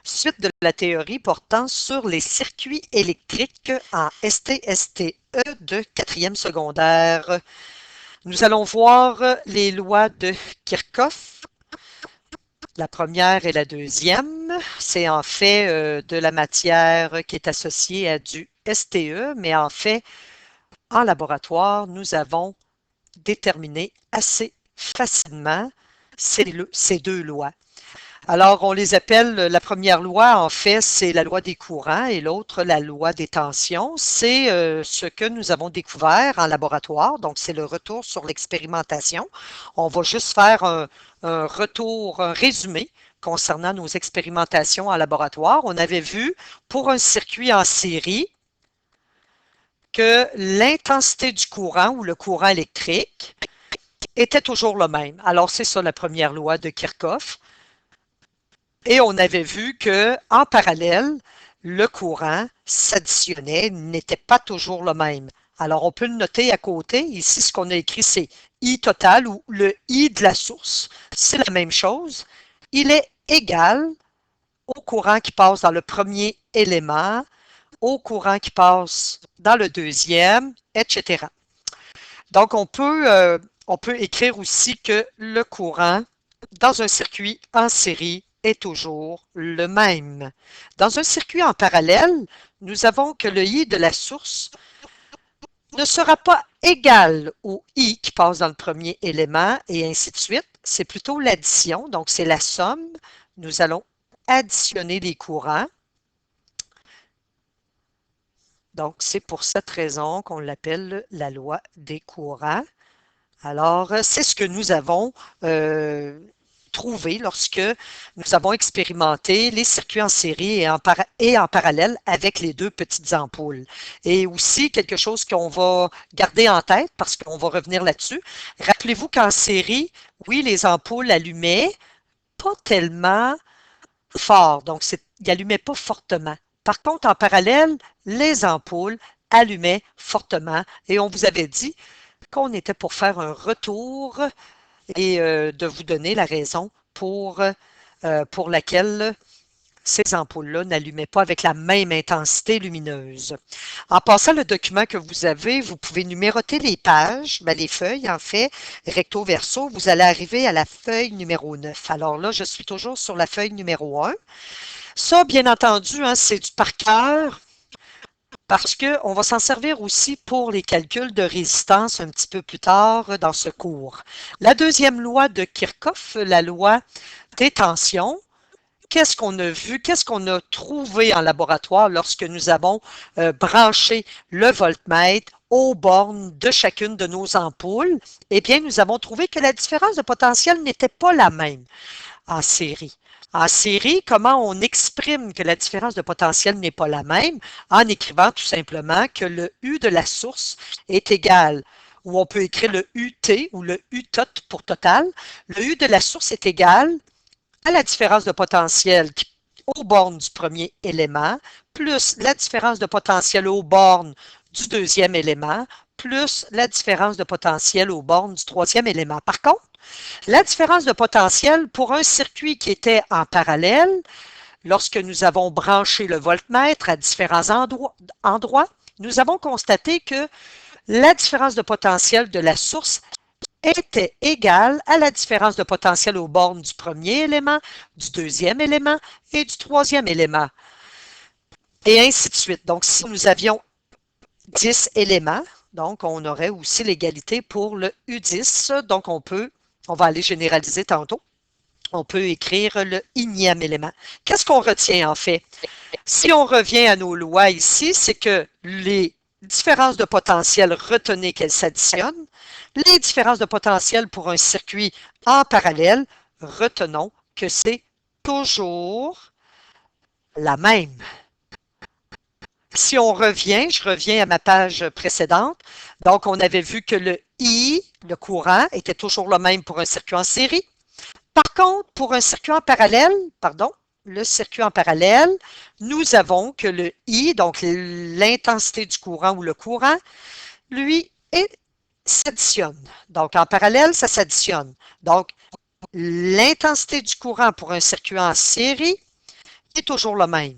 Suite de la théorie portant sur les circuits électriques en STSTE de quatrième secondaire. Nous allons voir les lois de Kirchhoff, la première et la deuxième. C'est en fait de la matière qui est associée à du STE, mais en fait, en laboratoire, nous avons déterminé assez facilement ces deux lois. Alors, on les appelle, la première loi, en fait, c'est la loi des courants et l'autre, la loi des tensions. C'est ce que nous avons découvert en laboratoire, donc c'est le retour sur l'expérimentation. On va juste faire un retour, un résumé concernant nos expérimentations en laboratoire. On avait vu pour un circuit en série que l'intensité du courant ou le courant électrique était toujours le même. Alors, c'est ça la première loi de Kirchhoff. Et on avait vu que, en parallèle, le courant s'additionnait, n'était pas toujours le même. Alors, on peut le noter à côté. Ici, ce qu'on a écrit, c'est I total ou le I de la source. C'est la même chose. Il est égal au courant qui passe dans le premier élément, au courant qui passe dans le deuxième, etc. Donc, on peut écrire aussi que le courant dans un circuit en série est toujours le même. Dans un circuit en parallèle, nous avons que le I de la source ne sera pas égal au I qui passe dans le premier élément et ainsi de suite. C'est plutôt l'addition, donc c'est la somme. Nous allons additionner les courants. Donc, c'est pour cette raison qu'on l'appelle la loi des courants. Alors, c'est ce que nous avons trouvé lorsque nous avons expérimenté les circuits en série et en parallèle avec les deux petites ampoules. Et aussi, quelque chose qu'on va garder en tête, parce qu'on va revenir là-dessus. Rappelez-vous qu'en série, oui, les ampoules allumaient pas tellement fort, donc ils n'allumaient pas fortement. Par contre, en parallèle, les ampoules allumaient fortement et on vous avait dit qu'on était pour faire un retour et de vous donner la raison pour laquelle ces ampoules-là n'allumaient pas avec la même intensité lumineuse. En passant le document que vous avez, vous pouvez numéroter les pages, les feuilles en fait, recto verso, vous allez arriver à la feuille numéro 9. Alors là, je suis toujours sur la feuille numéro 1. Ça, bien entendu, hein, c'est du par cœur parce qu'on va s'en servir aussi pour les calculs de résistance un petit peu plus tard dans ce cours. La deuxième loi de Kirchhoff, la loi des tensions, qu'est-ce qu'on a vu, qu'est-ce qu'on a trouvé en laboratoire lorsque nous avons branché le voltmètre aux bornes de chacune de nos ampoules? Eh bien, nous avons trouvé que la différence de potentiel n'était pas la même en série. En série, comment on exprime que la différence de potentiel n'est pas la même? En écrivant tout simplement que le U de la source est égal, ou on peut écrire le UT ou le U tot pour total. Le U de la source est égal à la différence de potentiel aux bornes du premier élément, plus la différence de potentiel aux bornes du deuxième élément, plus la différence de potentiel aux bornes du troisième élément. Par contre, la différence de potentiel pour un circuit qui était en parallèle, lorsque nous avons branché le voltmètre à différents endroits, nous avons constaté que la différence de potentiel de la source était égale à la différence de potentiel aux bornes du premier élément, du deuxième élément et du troisième élément. Et ainsi de suite. Donc, si nous avions 10 éléments, donc on aurait aussi l'égalité pour le U10. Donc, on va aller généraliser tantôt. On peut écrire le énième élément. Qu'est-ce qu'on retient en fait? Si on revient à nos lois ici, c'est que les différences de potentiel, retenez qu'elles s'additionnent. Les différences de potentiel pour un circuit en parallèle, retenons que c'est toujours la même. Si on revient, je reviens à ma page précédente, donc on avait vu que le I, le courant, était toujours le même pour un circuit en série. Par contre, pour un circuit en parallèle, le circuit en parallèle, nous avons que le I, donc l'intensité du courant ou le courant, lui, s'additionne. Donc, en parallèle, ça s'additionne. Donc, l'intensité du courant pour un circuit en série, est toujours le même.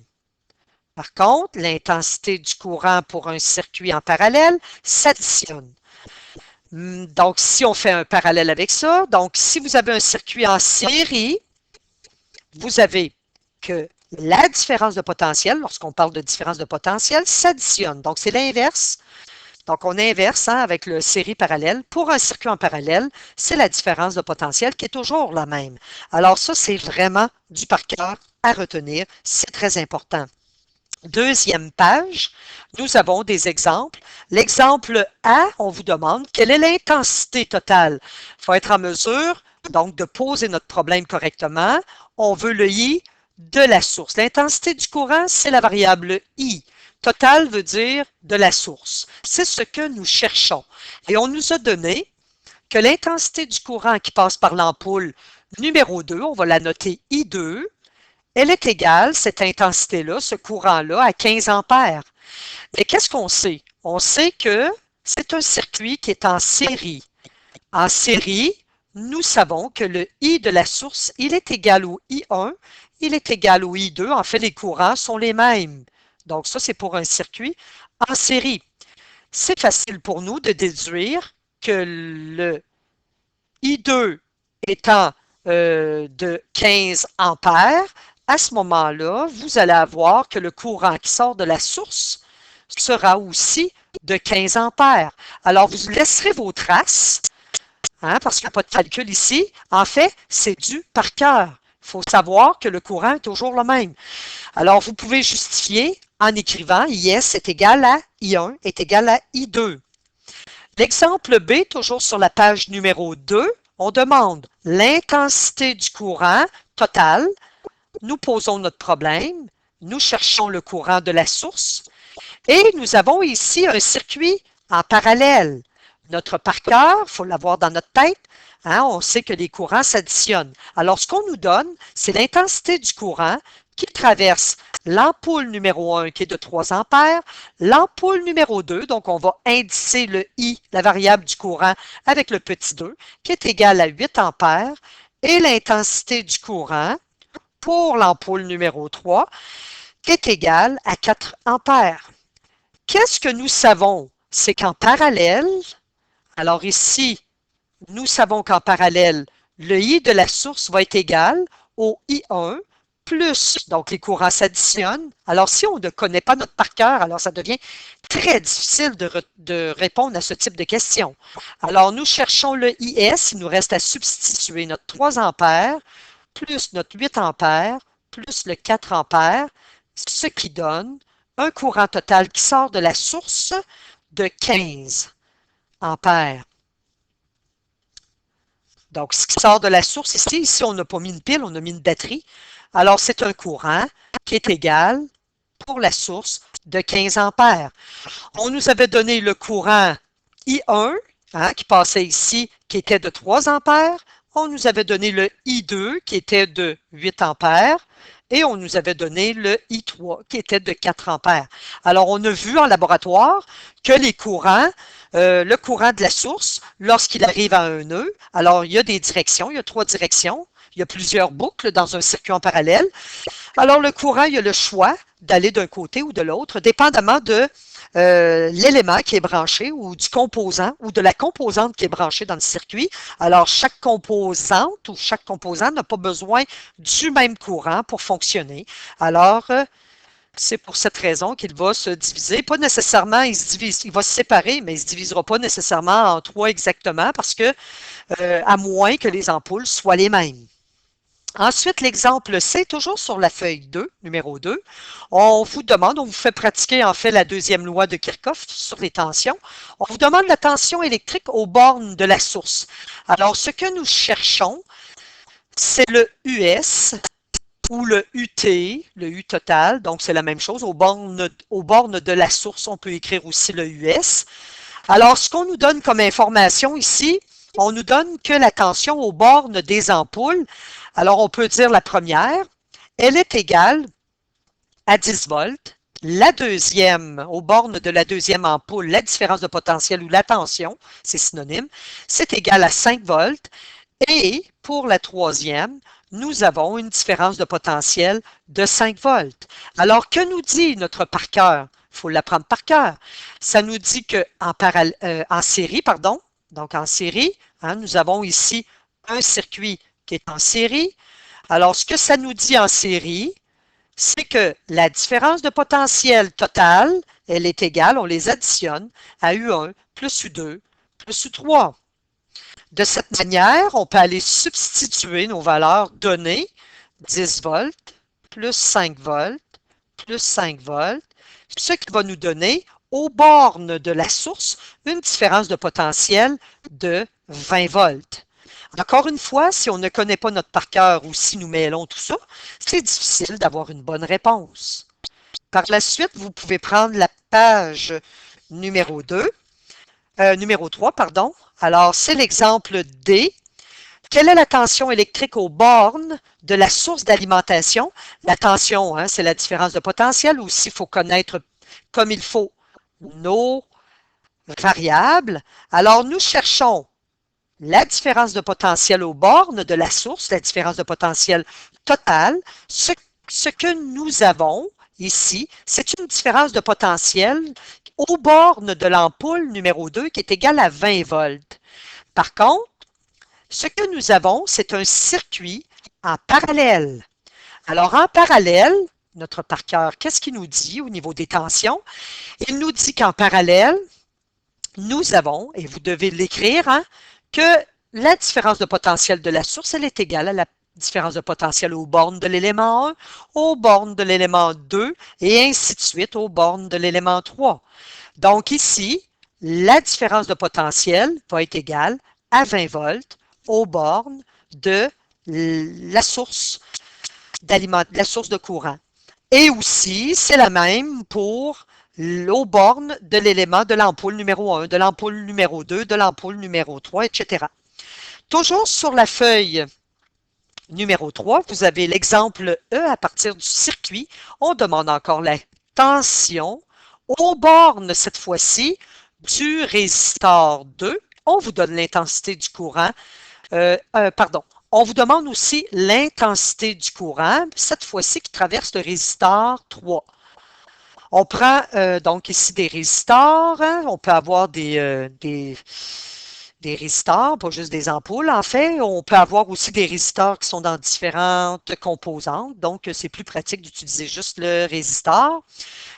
Par contre, l'intensité du courant pour un circuit en parallèle s'additionne. Donc, si on fait un parallèle avec ça, donc si vous avez un circuit en série, vous avez que la différence de potentiel, lorsqu'on parle de différence de potentiel, s'additionne. Donc, c'est l'inverse. Donc, on inverse avec le série parallèle. Pour un circuit en parallèle, c'est la différence de potentiel qui est toujours la même. Alors, ça, c'est vraiment du par cœur à retenir. C'est très important. Deuxième page, nous avons des exemples. L'exemple A, on vous demande quelle est l'intensité totale. Il faut être en mesure, donc, de poser notre problème correctement. On veut le I de la source. L'intensité du courant, c'est la variable I. Total veut dire de la source. C'est ce que nous cherchons. Et on nous a donné que l'intensité du courant qui passe par l'ampoule numéro 2, on va la noter I2, elle est égale, cette intensité-là, ce courant-là, à 15 ampères. Mais qu'est-ce qu'on sait? On sait que c'est un circuit qui est en série. En série, nous savons que le I de la source, il est égal au I1, il est égal au I2. En fait, les courants sont les mêmes. Donc, ça, c'est pour un circuit en série. C'est facile pour nous de déduire que le I2 étant de 15 ampères, à ce moment-là, vous allez avoir que le courant qui sort de la source sera aussi de 15 ampères. Alors, vous laisserez vos traces, parce qu'il n'y a pas de calcul ici. En fait, c'est du par cœur. Il faut savoir que le courant est toujours le même. Alors, vous pouvez justifier en écrivant IS est égal à I1 est égal à I2. L'exemple B, toujours sur la page numéro 2, on demande l'intensité du courant total. Nous posons notre problème, nous cherchons le courant de la source et nous avons ici un circuit en parallèle. Notre par cœur, il faut l'avoir dans notre tête, on sait que les courants s'additionnent. Alors, ce qu'on nous donne, c'est l'intensité du courant qui traverse l'ampoule numéro 1 qui est de 3 ampères, l'ampoule numéro 2, donc on va indicer le I, la variable du courant, avec le petit 2, qui est égal à 8 ampères, et l'intensité du courant pour l'ampoule numéro 3, qui est égale à 4 ampères. Qu'est-ce que nous savons? C'est qu'en parallèle, alors ici, nous savons qu'en parallèle, le I de la source va être égal au I1 plus, donc les courants s'additionnent. Alors, si on ne connaît pas notre par cœur, alors ça devient très difficile de répondre à ce type de questions. Alors, nous cherchons le IS, il nous reste à substituer notre 3 ampères plus notre 8 ampères plus le 4 ampères, ce qui donne un courant total qui sort de la source de 15 ampères. Donc, ce qui sort de la source ici, on n'a pas mis une pile, on a mis une batterie. Alors, c'est un courant qui est égal, pour la source, de 15 ampères. On nous avait donné le courant I1, qui passait ici, qui était de 3 ampères. On nous avait donné le I2, qui était de 8 ampères. Et on nous avait donné le I3, qui était de 4 ampères. Alors, on a vu en laboratoire que les courants, le courant de la source, lorsqu'il arrive à un nœud, alors il y a des directions, il y a 3 directions, il y a plusieurs boucles dans un circuit en parallèle. Alors, le courant, il y a le choix d'aller d'un côté ou de l'autre, dépendamment de l'élément qui est branché ou du composant ou de la composante qui est branchée dans le circuit. Alors, chaque composante ou chaque composant n'a pas besoin du même courant pour fonctionner. Alors, c'est pour cette raison qu'il va se diviser. Pas nécessairement, il va se séparer, mais il ne se divisera pas nécessairement en 3 exactement parce que, à moins que les ampoules soient les mêmes. Ensuite, l'exemple C, toujours sur la feuille 2, numéro 2, on vous demande, on vous fait pratiquer en fait la deuxième loi de Kirchhoff sur les tensions. On vous demande la tension électrique aux bornes de la source. Alors, ce que nous cherchons, c'est le US ou le UT, le U total, donc c'est la même chose. Aux bornes de la source, on peut écrire aussi le US. Alors, ce qu'on nous donne comme information ici, on nous donne que la tension aux bornes des ampoules, alors on peut dire la première, elle est égale à 10 volts. La deuxième, aux bornes de la deuxième ampoule, la différence de potentiel ou la tension, c'est synonyme, c'est égal à 5 volts. Et pour la troisième, nous avons une différence de potentiel de 5 volts. Alors, que nous dit notre par cœur? Il faut l'apprendre par cœur. Ça nous dit en série, pardon, donc en série, hein, nous avons ici un circuit qui est en série. Alors, ce que ça nous dit en série, c'est que la différence de potentiel totale, elle est égale, on les additionne, à U1 plus U2 plus U3. De cette manière, on peut aller substituer nos valeurs données, 10 volts plus 5 volts plus 5 volts, ce qui va nous donner aux bornes de la source une différence de potentiel de 20 volts. Encore une fois, si on ne connaît pas notre par cœur ou si nous mêlons tout ça, c'est difficile d'avoir une bonne réponse. Par la suite, vous pouvez prendre la page numéro 3, pardon. Alors, c'est l'exemple D. Quelle est la tension électrique aux bornes de la source d'alimentation? La tension, hein, c'est la différence de potentiel. Aussi, il faut connaître comme il faut nos variables. Alors, nous cherchons la différence de potentiel aux bornes de la source, la différence de potentiel totale. Ce que nous avons ici, c'est une différence de potentiel aux bornes de l'ampoule numéro 2 qui est égale à 20 volts. Par contre, ce que nous avons, c'est un circuit en parallèle. Alors, en parallèle, notre par cœur, qu'est-ce qu'il nous dit au niveau des tensions? Il nous dit qu'en parallèle, nous avons, et vous devez l'écrire, hein, que la différence de potentiel de la source, elle est égale à la différence de potentiel aux bornes de l'élément 1, aux bornes de l'élément 2, et ainsi de suite aux bornes de l'élément 3. Donc ici, la différence de potentiel va être égale à 20 volts aux bornes de la source de courant. Et aussi, c'est la même pour aux bornes de l'élément de l'ampoule numéro 1, de l'ampoule numéro 2, de l'ampoule numéro 3, etc. Toujours sur la feuille numéro 3, vous avez l'exemple E à partir du circuit. On demande encore la tension aux bornes, cette fois-ci, du résistor 2. On vous donne l'intensité du courant. On vous demande aussi l'intensité du courant, cette fois-ci qui traverse le résistor 3. On prend donc ici des résistors, hein. On peut avoir des résistors, pas juste des ampoules en fait. On peut avoir aussi des résistors qui sont dans différentes composantes, donc c'est plus pratique d'utiliser juste le résistor.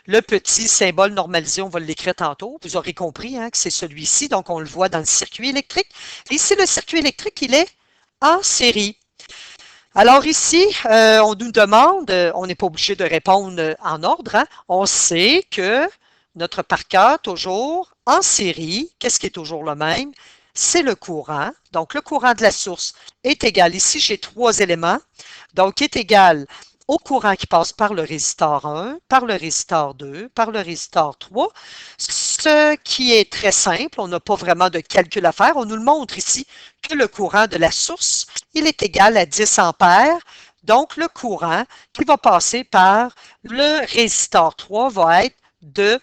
Le petit symbole normalisé, on va l'écrire tantôt. Vous aurez compris hein, que c'est celui-ci, donc on le voit dans le circuit électrique. Et ici, le circuit électrique, il est en série. Alors ici, on nous demande, on n'est pas obligé de répondre en ordre, hein. On sait que notre par cœur, toujours en série, qu'est-ce qui est toujours le même? C'est le courant. Donc, le courant de la source est égal, ici j'ai 3 éléments, donc est égal au courant qui passe par le résistor 1, par le résistor 2, par le résistor 3, ce qui est très simple, on n'a pas vraiment de calcul à faire. On nous le montre ici que le courant de la source, il est égal à 10 ampères. Donc, le courant qui va passer par le résistor 3 va être de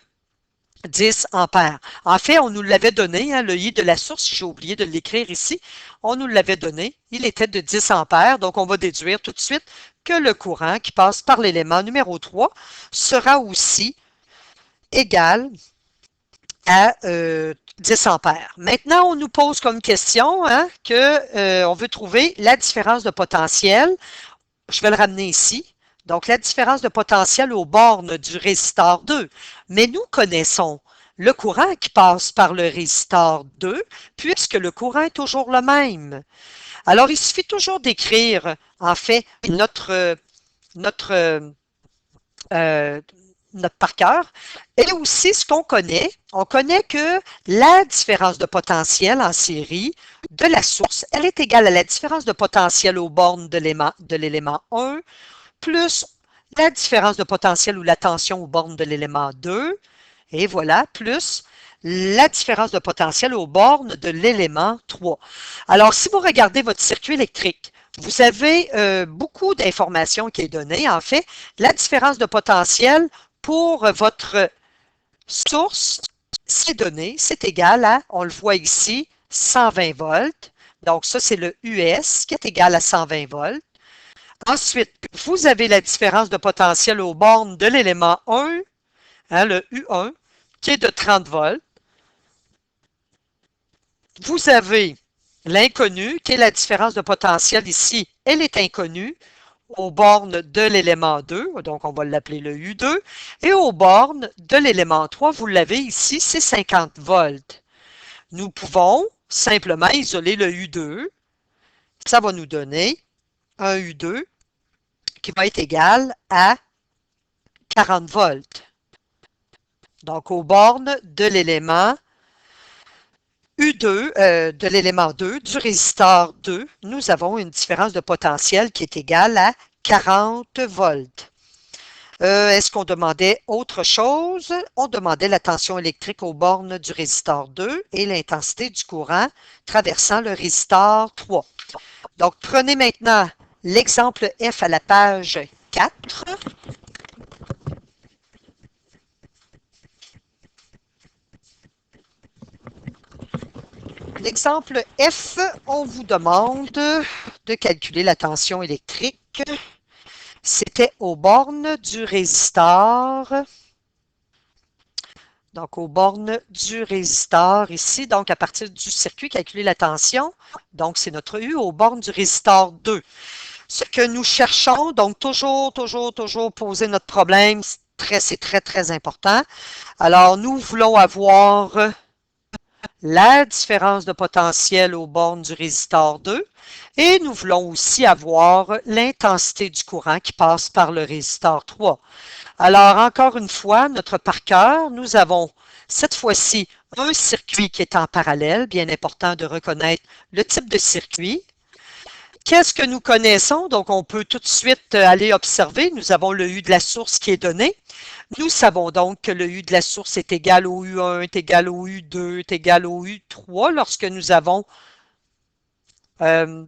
10 ampères. En fait, on nous l'avait donné, hein, le I de la source, j'ai oublié de l'écrire ici, on nous l'avait donné, il était de 10 ampères, donc on va déduire tout de suite que le courant qui passe par l'élément numéro 3 sera aussi égal à 10 ampères. Maintenant, on nous pose comme question hein, que on veut trouver la différence de potentiel. Je vais le ramener ici. Donc, la différence de potentiel aux bornes du résistor 2. Mais nous connaissons le courant qui passe par le résistor 2, puisque le courant est toujours le même. Alors, il suffit toujours d'écrire, en fait, notre par cœur. Et aussi, ce qu'on connaît, on connaît que la différence de potentiel en série de la source, elle est égale à la différence de potentiel aux bornes de l'élément 1 plus la différence de potentiel ou la tension aux bornes de l'élément 2, et voilà, plus la différence de potentiel aux bornes de l'élément 3. Alors, si vous regardez votre circuit électrique, vous avez beaucoup d'informations qui est donnée. En fait, la différence de potentiel pour votre source, c'est donné, c'est égal à, on le voit ici, 120 volts. Donc, ça, c'est le US qui est égal à 120 volts. Ensuite, vous avez la différence de potentiel aux bornes de l'élément 1, hein, le U1, qui est de 30 volts. Vous avez l'inconnu, qui est la différence de potentiel ici. Elle est inconnue aux bornes de l'élément 2, donc on va l'appeler le U2, et aux bornes de l'élément 3, vous l'avez ici, c'est 50 volts. Nous pouvons simplement isoler le U2. Ça va nous donner un U2 qui va être égal à 40 volts. Donc, aux bornes de l'élément U2, de l'élément 2, du résistor 2, nous avons une différence de potentiel qui est égale à 40 volts. Est-ce qu'on demandait autre chose? On demandait la tension électrique aux bornes du résistor 2 et l'intensité du courant traversant le résistor 3. Donc, prenez maintenant l'exemple F à la page 4. L'exemple F, on vous demande de calculer la tension électrique. C'était aux bornes du résistor. Donc, aux bornes du résistor ici. Donc, à partir du circuit, calculer la tension. Donc, c'est notre U aux bornes du résistor 2. Ce que nous cherchons, donc toujours poser notre problème, c'est très, très important. Alors, nous voulons avoir la différence de potentiel aux bornes du résistor 2 et nous voulons aussi avoir l'intensité du courant qui passe par le résistor 3. Alors, encore une fois, notre par cœur, nous avons cette fois-ci un circuit qui est en parallèle, bien important de reconnaître le type de circuit. Qu'est-ce que nous connaissons? Donc, on peut tout de suite aller observer. Nous avons le U de la source qui est donné. Nous savons donc que le U de la source est égal au U1, est égal au U2, est égal au U3 lorsque nous avons un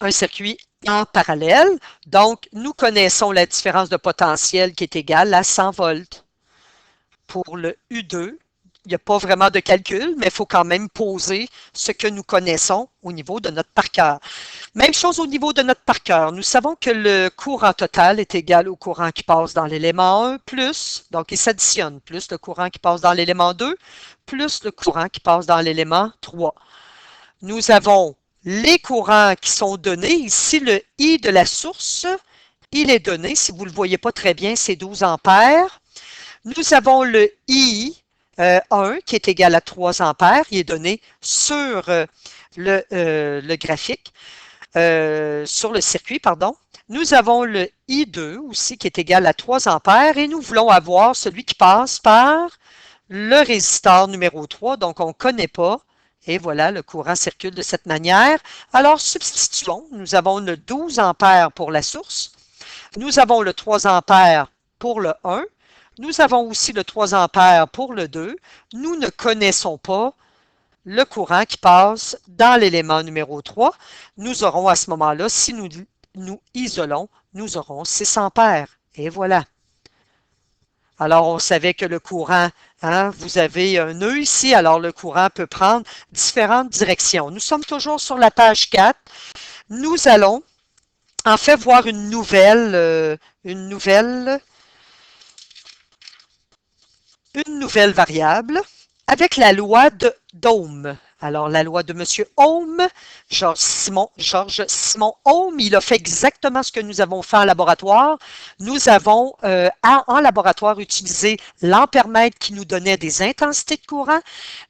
circuit en parallèle. Donc, nous connaissons la différence de potentiel qui est égale à 100 volts. Pour le U2, il n'y a pas vraiment de calcul, mais il faut quand même poser ce que nous connaissons au niveau de notre par cœur. Même chose au niveau de notre par cœur. Nous savons que le courant total est égal au courant qui passe dans l'élément 1 plus, donc il s'additionne, plus le courant qui passe dans l'élément 2, plus le courant qui passe dans l'élément 3. Nous avons les courants qui sont donnés. Ici, le I de la source, il est donné. Si vous ne le voyez pas très bien, c'est 12 ampères. Nous avons le I 1 qui est égal à 3 ampères. Il est donné sur le graphique, sur le circuit, pardon. Nous avons le I2 aussi qui est égal à 3 ampères et nous voulons avoir celui qui passe par le résistor numéro 3. Donc, on ne connaît pas. Et voilà, le courant circule de cette manière. Alors, substituons. Nous avons le 12 ampères pour la source. Nous avons le 3 ampères pour le 1. Nous avons aussi le 3 ampères pour le 2. Nous ne connaissons pas le courant qui passe dans l'élément numéro 3. Nous aurons à ce moment-là, si nous isolons, nous aurons 6 ampères. Et voilà. Alors, on savait que le courant, hein, vous avez un nœud ici, alors le courant peut prendre différentes directions. Nous sommes toujours sur la page 4. Nous allons en fait voir une nouvelle variable avec la loi d'Ohm. Alors, la loi de M. Ohm, Georges Simon Ohm, il a fait exactement ce que nous avons fait en laboratoire. Nous avons, en laboratoire, utilisé l'ampèremètre qui nous donnait des intensités de courant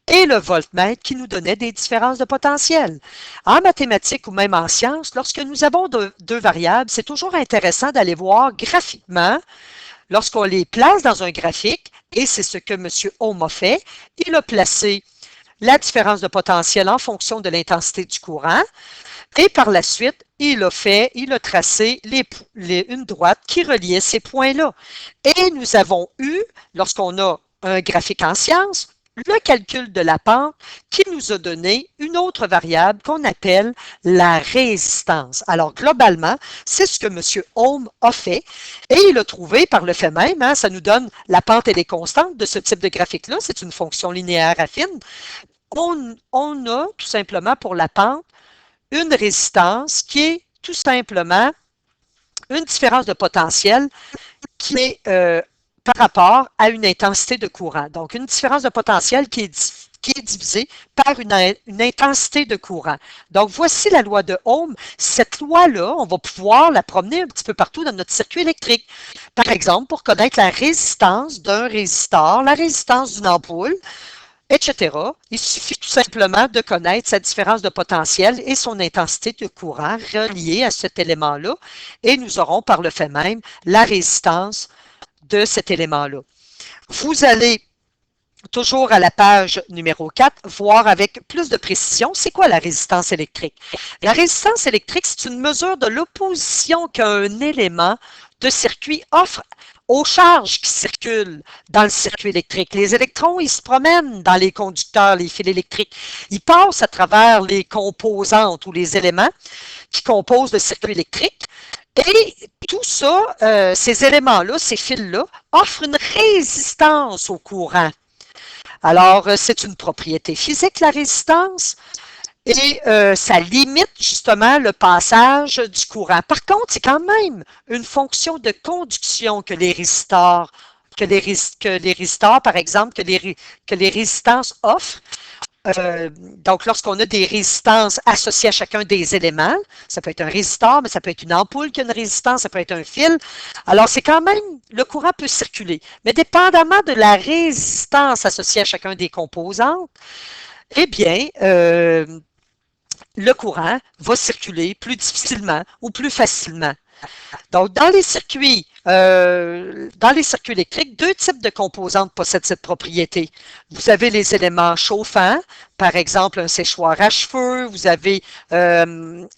et le voltmètre qui nous donnait des différences de potentiel. En mathématiques ou même en sciences, lorsque nous avons deux variables, c'est toujours intéressant d'aller voir graphiquement lorsqu'on les place dans un graphique, et c'est ce que M. Ohm a fait, il a placé la différence de potentiel en fonction de l'intensité du courant, et par la suite, il a tracé une droite qui reliait ces points-là. Et nous avons eu, lorsqu'on a un graphique en sciences, le calcul de la pente qui nous a donné une autre variable qu'on appelle la résistance. Alors, globalement, c'est ce que M. Ohm a fait et il a trouvé par le fait même, hein, ça nous donne la pente elle est constante de ce type de graphique-là, c'est une fonction linéaire affine. On a tout simplement pour la pente une résistance qui est tout simplement une différence de potentiel qui est par rapport à une intensité de courant. Donc, une différence de potentiel qui est divisée par une intensité de courant. Donc, voici la loi de Ohm. Cette loi-là, on va pouvoir la promener un petit peu partout dans notre circuit électrique. Par exemple, pour connaître la résistance d'un résistor, la résistance d'une ampoule, etc. Il suffit tout simplement de connaître sa différence de potentiel et son intensité de courant reliée à cet élément-là, et nous aurons par le fait même la résistance de cet élément-là. Vous allez toujours à la page numéro 4, voir avec plus de précision, c'est quoi la résistance électrique? La résistance électrique, c'est une mesure de l'opposition qu'un élément de circuit offre aux charges qui circulent dans le circuit électrique. Les électrons, ils se promènent dans les conducteurs, les fils électriques. Ils passent à travers les composantes ou les éléments qui composent le circuit électrique. Et tout ça, ces éléments-là, ces fils-là, offrent une résistance au courant. Alors, c'est une propriété physique, la résistance, et ça limite justement le passage du courant. Par contre, c'est quand même une fonction de conduction que les résistors, par exemple, que les résistances offrent. Donc, lorsqu'on a des résistances associées à chacun des éléments, ça peut être un résistor, mais ça peut être une ampoule qui a une résistance, ça peut être un fil. Alors, c'est quand même, le courant peut circuler. Mais dépendamment de la résistance associée à chacun des composantes, eh bien, le courant va circuler plus difficilement ou plus facilement. Donc, dans les circuits électriques, deux types de composantes possèdent cette propriété. Vous avez les éléments chauffants, par exemple un séchoir à cheveux, vous avez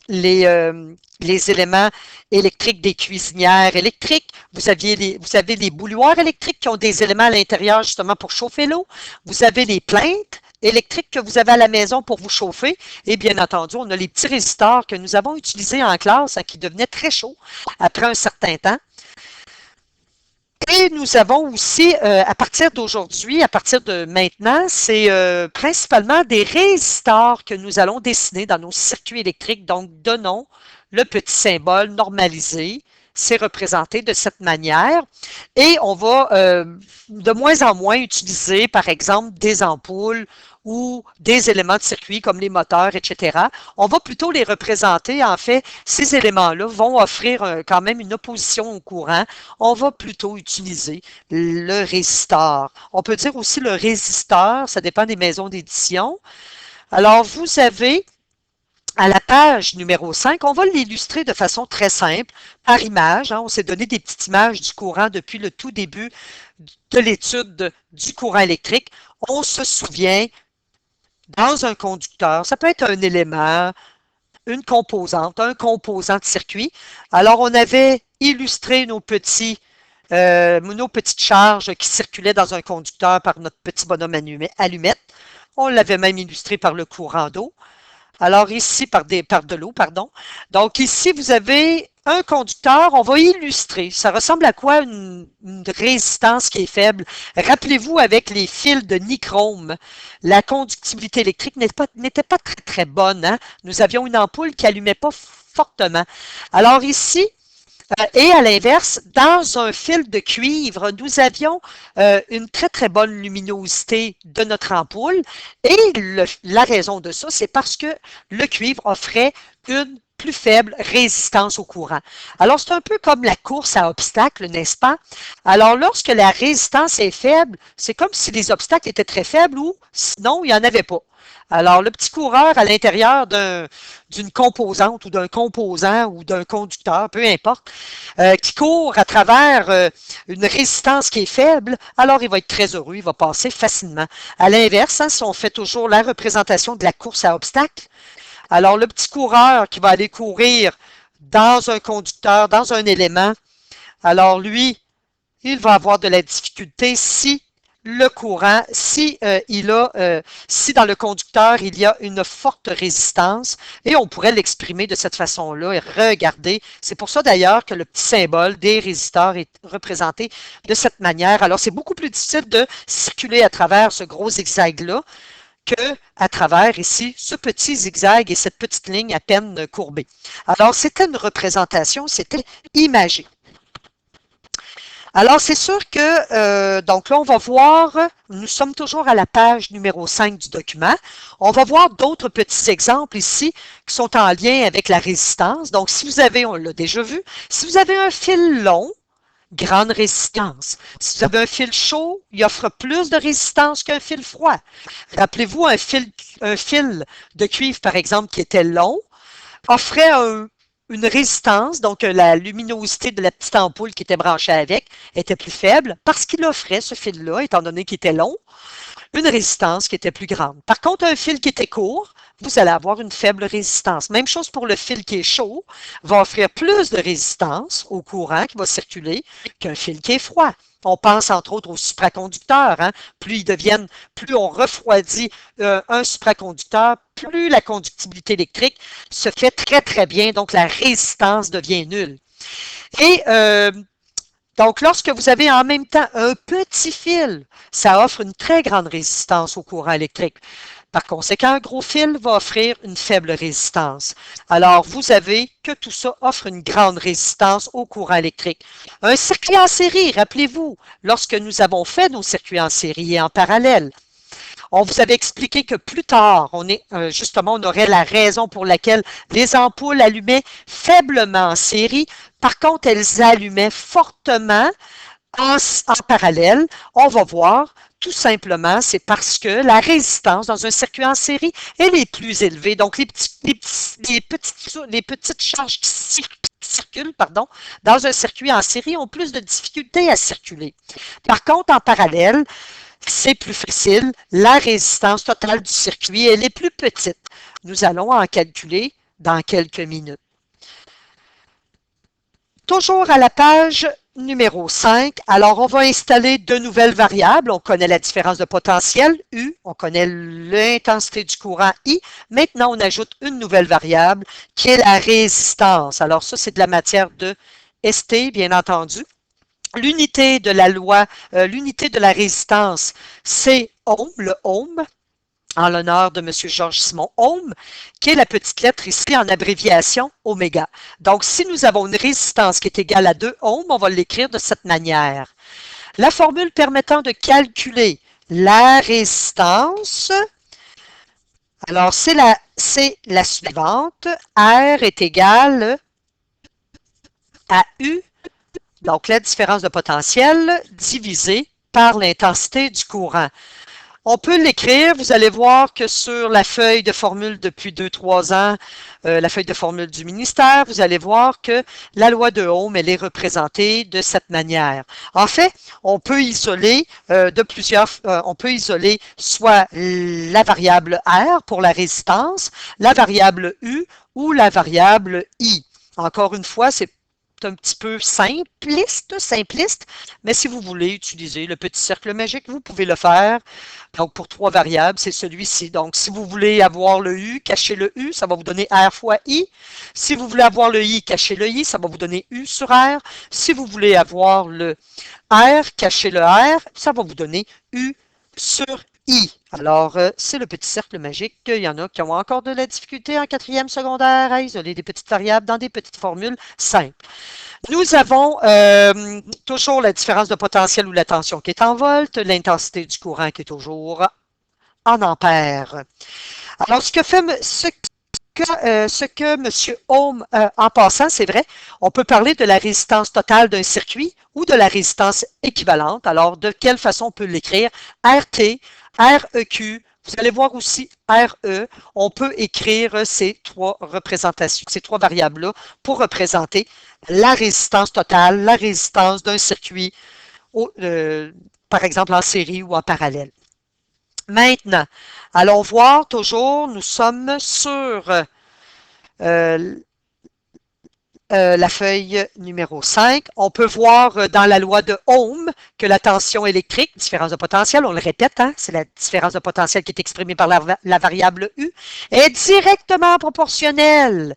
les éléments électriques des cuisinières électriques, vous avez les bouilloires électriques qui ont des éléments à l'intérieur justement pour chauffer l'eau, vous avez les plaintes électriques que vous avez à la maison pour vous chauffer. Et bien entendu, on a les petits résistors que nous avons utilisés en classe qui devenaient très chauds après un certain temps. Et nous avons aussi, à partir d'aujourd'hui, à partir de maintenant, c'est principalement des résistors que nous allons dessiner dans nos circuits électriques. Donc, donnons le petit symbole normalisé. C'est représenté de cette manière. Et on va de moins en moins utiliser, par exemple, des ampoules ou des éléments de circuit comme les moteurs, etc. On va plutôt les représenter. En fait, ces éléments-là vont offrir quand même une opposition au courant. On va plutôt utiliser le résistor. On peut dire aussi le résisteur, ça dépend des maisons d'édition. Alors, vous avez à la page numéro 5, on va l'illustrer de façon très simple, par image. On s'est donné des petites images du courant depuis le tout début de l'étude du courant électrique. On se souvient, dans un conducteur, ça peut être un élément, une composante, un composant de circuit. Alors, on avait illustré nos petites charges qui circulaient dans un conducteur par notre petit bonhomme allumette. On l'avait même illustré par le courant d'eau. Alors ici, par de l'eau, pardon. Donc ici, vous avez un conducteur, on va illustrer. Ça ressemble à quoi une résistance qui est faible? Rappelez-vous, avec les fils de nichrome, la conductibilité électrique n'était pas très, très bonne. Hein? Nous avions une ampoule qui allumait pas fortement. Alors ici, et à l'inverse, dans un fil de cuivre, nous avions une très, très bonne luminosité de notre ampoule. Et la raison de ça, c'est parce que le cuivre offrait une plus faible résistance au courant. Alors, c'est un peu comme la course à obstacles, n'est-ce pas? Alors, lorsque la résistance est faible, c'est comme si les obstacles étaient très faibles ou sinon, il n'y en avait pas. Alors, le petit coureur à l'intérieur d'une composante ou d'un composant ou d'un conducteur, peu importe, qui court à travers une résistance qui est faible, alors il va être très heureux, il va passer facilement. À l'inverse, si on fait toujours la représentation de la course à obstacles, alors le petit coureur qui va aller courir dans un conducteur, dans un élément, alors lui, il va avoir de la difficulté si le courant, si dans le conducteur, il y a une forte résistance, et on pourrait l'exprimer de cette façon-là, et regardez, c'est pour ça d'ailleurs que le petit symbole des résistors est représenté de cette manière. Alors, c'est beaucoup plus difficile de circuler à travers ce gros zigzag-là que à travers ici ce petit zigzag et cette petite ligne à peine courbée. Alors, c'était une représentation, c'était imagé. Alors, c'est sûr que, donc là, on va voir, nous sommes toujours à la page numéro 5 du document. On va voir d'autres petits exemples ici qui sont en lien avec la résistance. Donc, si vous avez, on l'a déjà vu, si vous avez un fil long, grande résistance. Si vous avez un fil chaud, il offre plus de résistance qu'un fil froid. Rappelez-vous, un fil de cuivre, par exemple, qui était long, offrait une résistance, donc la luminosité de la petite ampoule qui était branchée avec était plus faible parce qu'il offrait, ce fil-là, étant donné qu'il était long, une résistance qui était plus grande. Par contre, un fil qui était court, vous allez avoir une faible résistance. Même chose pour le fil qui est chaud, va offrir plus de résistance au courant qui va circuler qu'un fil qui est froid. On pense entre autres aux supraconducteurs. Hein? Plus on refroidit un supraconducteur, plus la conductibilité électrique se fait très, très bien. Donc, la résistance devient nulle. Et donc, lorsque vous avez en même temps un petit fil, ça offre une très grande résistance au courant électrique. Par conséquent, un gros fil va offrir une faible résistance. Alors, vous avez que tout ça offre une grande résistance au courant électrique. Un circuit en série, rappelez-vous, lorsque nous avons fait nos circuits en série et en parallèle, on vous avait expliqué que plus tard, justement, on aurait la raison pour laquelle les ampoules allumaient faiblement en série. Par contre, elles allumaient fortement en parallèle. On va voir, tout simplement, c'est parce que la résistance dans un circuit en série, elle est plus élevée. Donc, les petites charges qui circulent, dans un circuit en série ont plus de difficultés à circuler. Par contre, en parallèle, c'est plus facile. La résistance totale du circuit, elle est plus petite. Nous allons en calculer dans quelques minutes. Toujours à la page numéro 5, alors on va installer de nouvelles variables. On connaît la différence de potentiel, U, on connaît l'intensité du courant, I. Maintenant, on ajoute une nouvelle variable qui est la résistance. Alors ça, c'est de la matière de ST, bien entendu. L'unité de la loi, l'unité de la résistance, c'est ohm, le ohm, en l'honneur de M. Georges-Simon Ohm, qui est la petite lettre ici en abréviation oméga. Donc, si nous avons une résistance qui est égale à 2 ohms, on va l'écrire de cette manière. La formule permettant de calculer la résistance, alors c'est la suivante. R est égal à U, donc la différence de potentiel, divisée par l'intensité du courant. On peut l'écrire, vous allez voir que sur la feuille de formule depuis 2-3 ans, la feuille de formule du ministère, vous allez voir que la loi de Ohm, elle est représentée de cette manière. En fait, on peut isoler on peut isoler soit la variable R pour la résistance, la variable U ou la variable I. Encore une fois, c'est un petit peu simpliste, mais si vous voulez utiliser le petit cercle magique, vous pouvez le faire. Donc, pour 3 variables, c'est celui-ci. Donc, si vous voulez avoir le U, cachez le U, ça va vous donner R fois I. Si vous voulez avoir le I, cachez le I, ça va vous donner U sur R. Si vous voulez avoir le R, cachez le R, ça va vous donner U sur I. Alors, c'est le petit cercle magique. Il y en a qui ont encore de la difficulté en 4e secondaire à isoler des petites variables dans des petites formules simples. Nous avons toujours la différence de potentiel ou la tension qui est en volts, l'intensité du courant qui est toujours en ampères. Alors, ce que M. Ohm, en passant, c'est vrai, on peut parler de la résistance totale d'un circuit ou de la résistance équivalente. Alors, de quelle façon on peut l'écrire? RT, REQ, vous allez voir aussi RE. On peut écrire ces 3 représentations, ces 3 variables-là pour représenter la résistance totale, la résistance d'un circuit, par exemple en série ou en parallèle. Maintenant, allons voir toujours, nous sommes sur la feuille numéro 5. On peut voir dans la loi de Ohm que la tension électrique, différence de potentiel, on le répète, hein, c'est la différence de potentiel qui est exprimée par la variable U, est directement proportionnelle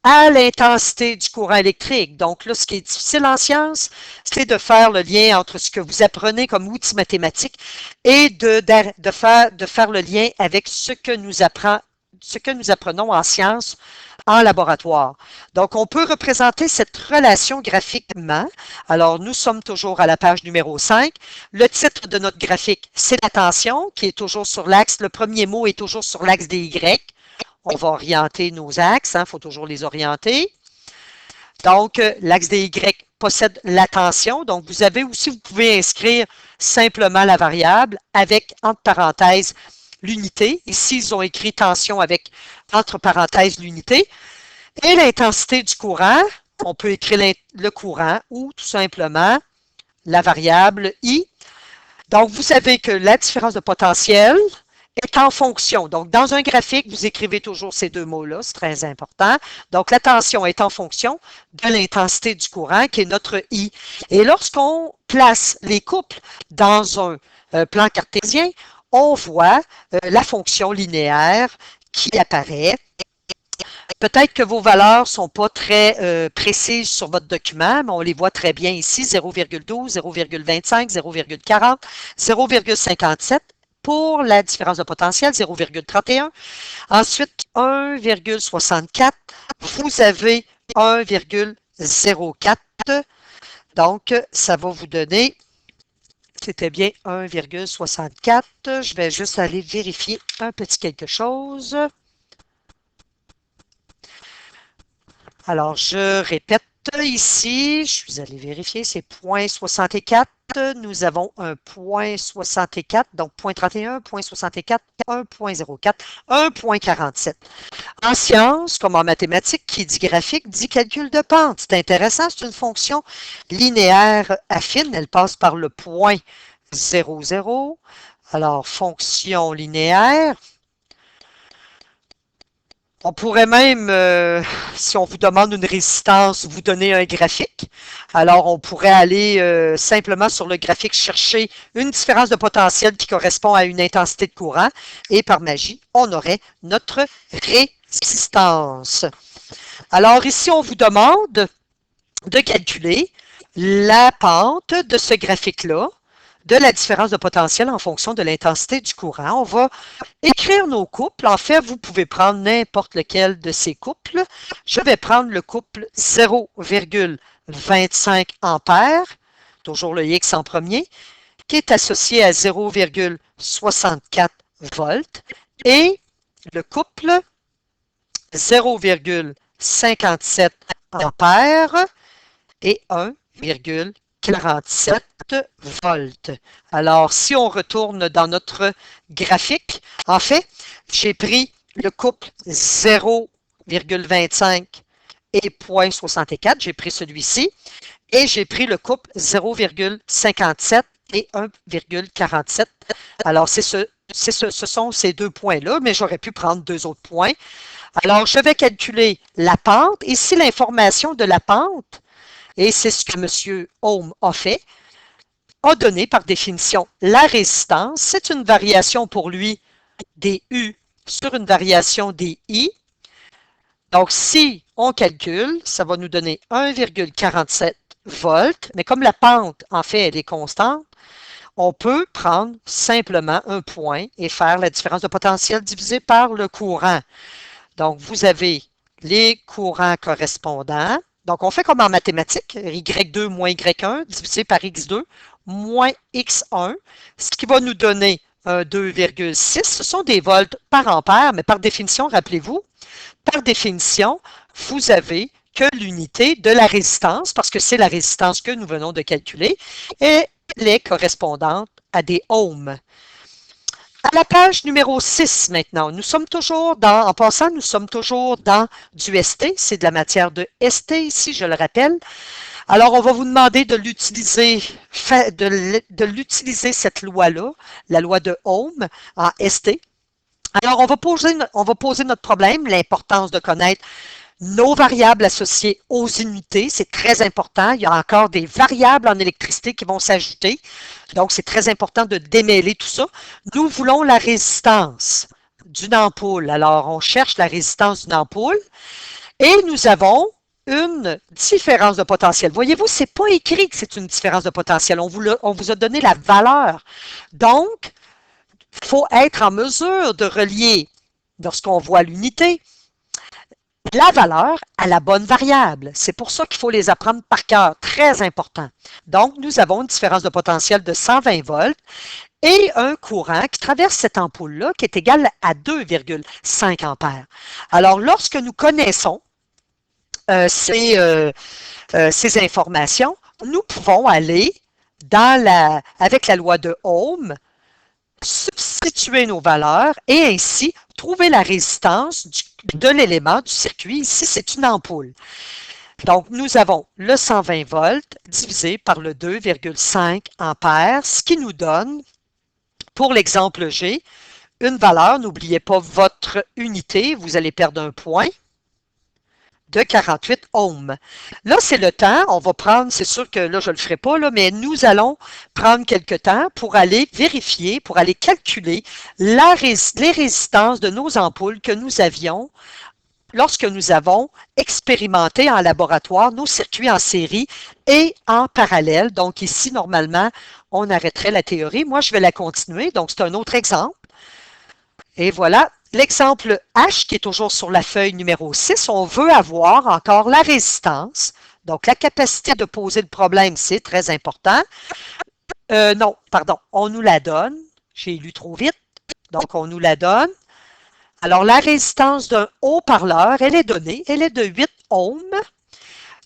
à l'intensité du courant électrique. Donc là, ce qui est difficile en sciences, c'est de faire le lien entre ce que vous apprenez comme outil mathématique et de faire le lien avec ce que nous apprenons en sciences en laboratoire. Donc, on peut représenter cette relation graphiquement. Alors, nous sommes toujours à la page numéro 5. Le titre de notre graphique, c'est la tension, qui est toujours sur l'axe. Le premier mot est toujours sur l'axe des Y. On va orienter nos axes, il faut toujours les orienter. Donc, l'axe des Y possède la tension. Donc, vous pouvez inscrire simplement la variable avec, entre parenthèses, l'unité. Ici, ils ont écrit tension avec, entre parenthèses, l'unité. Et l'intensité du courant, on peut écrire le courant ou tout simplement la variable I. Donc, vous savez que la différence de potentiel est en fonction. Donc, dans un graphique, vous écrivez toujours ces deux mots-là, c'est très important. Donc, la tension est en fonction de l'intensité du courant, qui est notre I. Et lorsqu'on place les couples dans un plan cartésien, on voit la fonction linéaire qui apparaît. Peut-être que vos valeurs ne sont pas très précises sur votre document, mais on les voit très bien ici, 0,12, 0,25, 0,40, 0,57 pour la différence de potentiel, 0,31. Ensuite, 1,64. Vous avez 1,04. Donc, ça va vous donner, c'était bien 1,64. Je vais juste aller vérifier un petit quelque chose. Alors, je répète ici, je suis allé vérifier, c'est 0,64. Nous avons un 0,64, donc 0,31, 0,64, 1,04, 1,47. En sciences, comme en mathématiques, qui dit graphique, dit calcul de pente. C'est intéressant, c'est une fonction linéaire affine, elle passe par le point 0, 0. Alors, fonction linéaire. On pourrait même, si on vous demande une résistance, vous donner un graphique. Alors, on pourrait aller simplement sur le graphique chercher une différence de potentiel qui correspond à une intensité de courant et par magie, on aurait notre résistance. Alors, ici, on vous demande de calculer la pente de ce graphique-là, de la différence de potentiel en fonction de l'intensité du courant. On va écrire nos couples. En fait, vous pouvez prendre n'importe lequel de ces couples. Je vais prendre le couple 0,25 ampères, toujours le X en premier, qui est associé à 0,64 volts, et le couple 0,57 ampères et 1,47 volts. Alors, si on retourne dans notre graphique, en fait, j'ai pris le couple 0,25 et 0,64, j'ai pris celui-ci, et j'ai pris le couple 0,57 et 1,47. Alors, ce sont ces deux points-là, mais j'aurais pu prendre deux autres points. Alors, je vais calculer la pente. Ici, l'information de la pente, et c'est ce que M. Ohm a fait, a donné par définition la résistance. C'est une variation pour lui des U sur une variation des I. Donc, si on calcule, ça va nous donner 1,47 volts, mais comme la pente, en fait, elle est constante, on peut prendre simplement un point et faire la différence de potentiel divisé par le courant. Donc, vous avez les courants correspondants. Donc, on fait comme en mathématiques, Y2 moins Y1 divisé par X2 moins X1, ce qui va nous donner un 2,6. Ce sont des volts par ampère, mais par définition, rappelez-vous, par définition, vous avez que l'unité de la résistance, parce que c'est la résistance que nous venons de calculer, et elle est correspondante à des ohms. À la page numéro 6 maintenant, nous sommes toujours en passant, nous sommes toujours dans du ST, c'est de la matière de ST ici, je le rappelle. Alors, on va vous demander de l'utiliser cette loi-là, la loi de Ohm en ST. Alors, on va poser notre problème, l'importance de connaître nos variables associées aux unités, c'est très important. Il y a encore des variables en électricité qui vont s'ajouter. Donc, c'est très important de démêler tout ça. Nous voulons la résistance d'une ampoule. Alors, on cherche la résistance d'une ampoule. Et nous avons une différence de potentiel. Voyez-vous, ce n'est pas écrit que c'est une différence de potentiel. On vous a donné la valeur. Donc, il faut être en mesure de relier, lorsqu'on voit l'unité, la valeur à la bonne variable. C'est pour ça qu'il faut les apprendre par cœur. Très important. Donc, nous avons une différence de potentiel de 120 volts et un courant qui traverse cette ampoule-là qui est égal à 2,5 ampères. Alors, lorsque nous connaissons ces informations, nous pouvons aller avec la loi de Ohm, substituer nos valeurs et ainsi trouver la résistance de l'élément du circuit. Ici, c'est une ampoule. Donc, nous avons le 120 volts divisé par le 2,5 ampères, ce qui nous donne, pour l'exemple G, une valeur, n'oubliez pas votre unité, vous allez perdre un point, de 48 ohms. Là, c'est le temps. On va prendre, c'est sûr que là, je ne le ferai pas, là, mais nous allons prendre quelques temps pour aller vérifier, pour aller calculer les résistances de nos ampoules que nous avions lorsque nous avons expérimenté en laboratoire nos circuits en série et en parallèle. Donc ici, normalement, on arrêterait la théorie. Moi, je vais la continuer. Donc, c'est un autre exemple. Et voilà, l'exemple H qui est toujours sur la feuille numéro 6, on veut avoir encore la résistance. Donc, la capacité de poser le problème, c'est très important. Non, pardon, on nous la donne. J'ai lu trop vite. Donc, on nous la donne. Alors, la résistance d'un haut-parleur, elle est donnée. Elle est de 8 ohms.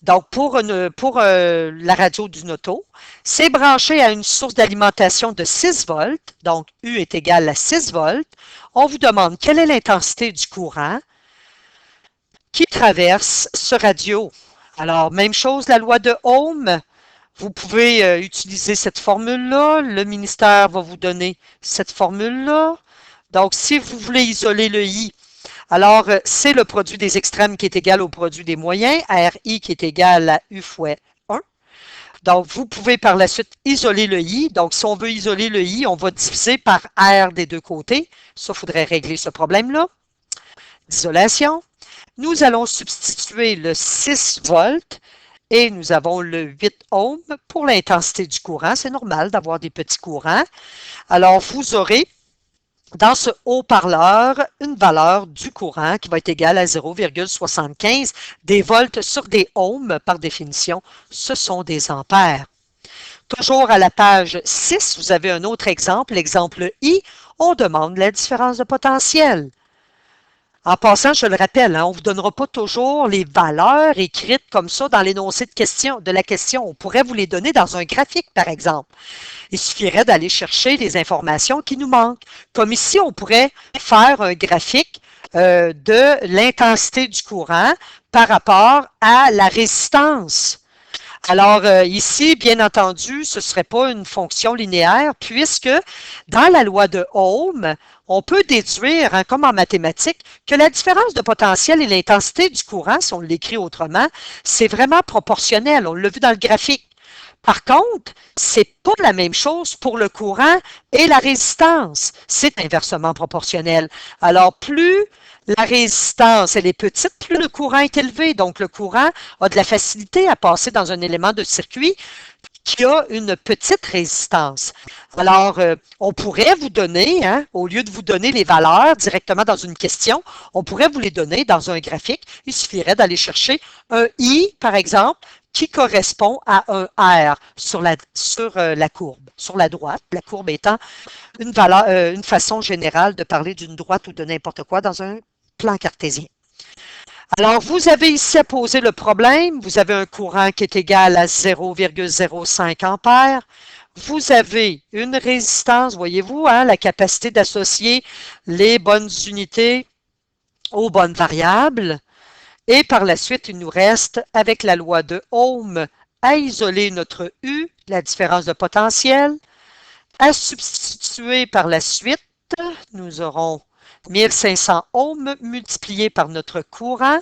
Donc, pour la radio d'une auto, c'est branché à une source d'alimentation de 6 volts. Donc, U est égal à 6 volts. On vous demande quelle est l'intensité du courant qui traverse ce radio. Alors, même chose, la loi de Ohm. Vous pouvez utiliser cette formule-là. Le ministère va vous donner cette formule-là. Donc, si vous voulez isoler le I, alors, c'est le produit des extrêmes qui est égal au produit des moyens, RI qui est égal à U fois 1. Donc, vous pouvez par la suite isoler le I. Donc, si on veut isoler le I, on va diviser par R des deux côtés. Ça, il faudrait régler ce problème-là d'isolation. Nous allons substituer le 6 volts et nous avons le 8 ohms pour l'intensité du courant. C'est normal d'avoir des petits courants. Alors, vous aurez dans ce haut-parleur une valeur du courant qui va être égale à 0,75 des volts sur des ohms. Par définition, ce sont des ampères. Toujours à la page 6, vous avez un autre exemple, l'exemple I. On demande la différence de potentiel. En passant, je le rappelle, on ne vous donnera pas toujours les valeurs écrites comme ça dans l'énoncé de la question. On pourrait vous les donner dans un graphique, par exemple. Il suffirait d'aller chercher les informations qui nous manquent. Comme ici, on pourrait faire un graphique de l'intensité du courant par rapport à la résistance. Alors ici, bien entendu, ce ne serait pas une fonction linéaire puisque dans la loi de Ohm, on peut déduire, comme en mathématiques, que la différence de potentiel et l'intensité du courant, si on l'écrit autrement, c'est vraiment proportionnel. On l'a vu dans le graphique. Par contre, c'est pas la même chose pour le courant et la résistance. C'est inversement proportionnel. Alors, plus la résistance elle est petite, plus le courant est élevé. Donc, le courant a de la facilité à passer dans un élément de circuit qui a une petite résistance. Alors, on pourrait vous donner, au lieu de vous donner les valeurs directement dans une question, on pourrait vous les donner dans un graphique. Il suffirait d'aller chercher un I, par exemple, qui correspond à un R sur la courbe, sur la droite. La courbe étant une façon générale de parler d'une droite ou de n'importe quoi dans un plan cartésien. Alors, vous avez ici à poser le problème. Vous avez un courant qui est égal à 0,05 ampères. Vous avez une résistance, voyez-vous, la capacité d'associer les bonnes unités aux bonnes variables. Et par la suite, il nous reste, avec la loi de Ohm, à isoler notre U, la différence de potentiel, à substituer par la suite, nous aurons 1500 ohms multipliés par notre courant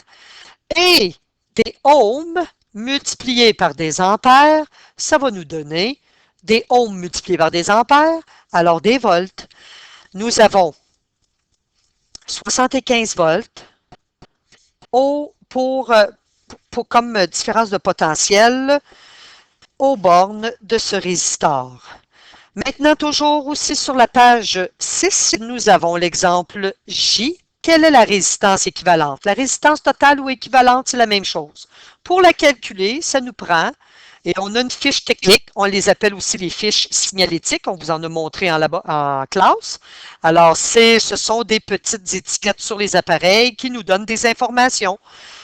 et des ohms multipliés par des ampères, ça va nous donner des ohms multipliés par des ampères, alors des volts. Nous avons 75 volts au comme différence de potentiel aux bornes de ce résistor. Maintenant, toujours aussi sur la page 6, nous avons l'exemple J. Quelle est la résistance équivalente? La résistance totale ou équivalente, c'est la même chose. Pour la calculer, ça nous prend, et on a une fiche technique, on les appelle aussi les fiches signalétiques, on vous en a montré en classe. Alors, ce sont des petites étiquettes sur les appareils qui nous donnent des informations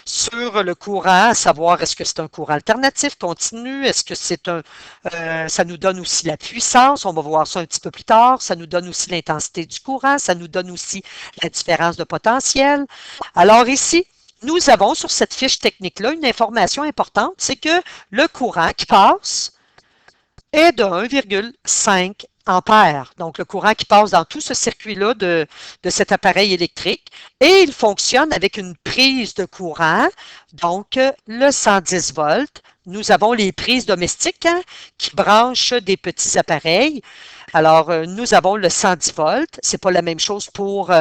sur le courant, à savoir est-ce que c'est un courant alternatif, continu, est-ce que ça nous donne aussi la puissance, on va voir ça un petit peu plus tard, ça nous donne aussi l'intensité du courant, ça nous donne aussi la différence de potentiel. Alors ici, nous avons sur cette fiche technique-là une information importante, c'est que le courant qui passe est de 1,5 ampères. Donc, le courant qui passe dans tout ce circuit-là de cet appareil électrique et il fonctionne avec une prise de courant, donc le 110 volts. Nous avons les prises domestiques qui branchent des petits appareils. Alors, nous avons le 110 volts. C'est pas la même chose pour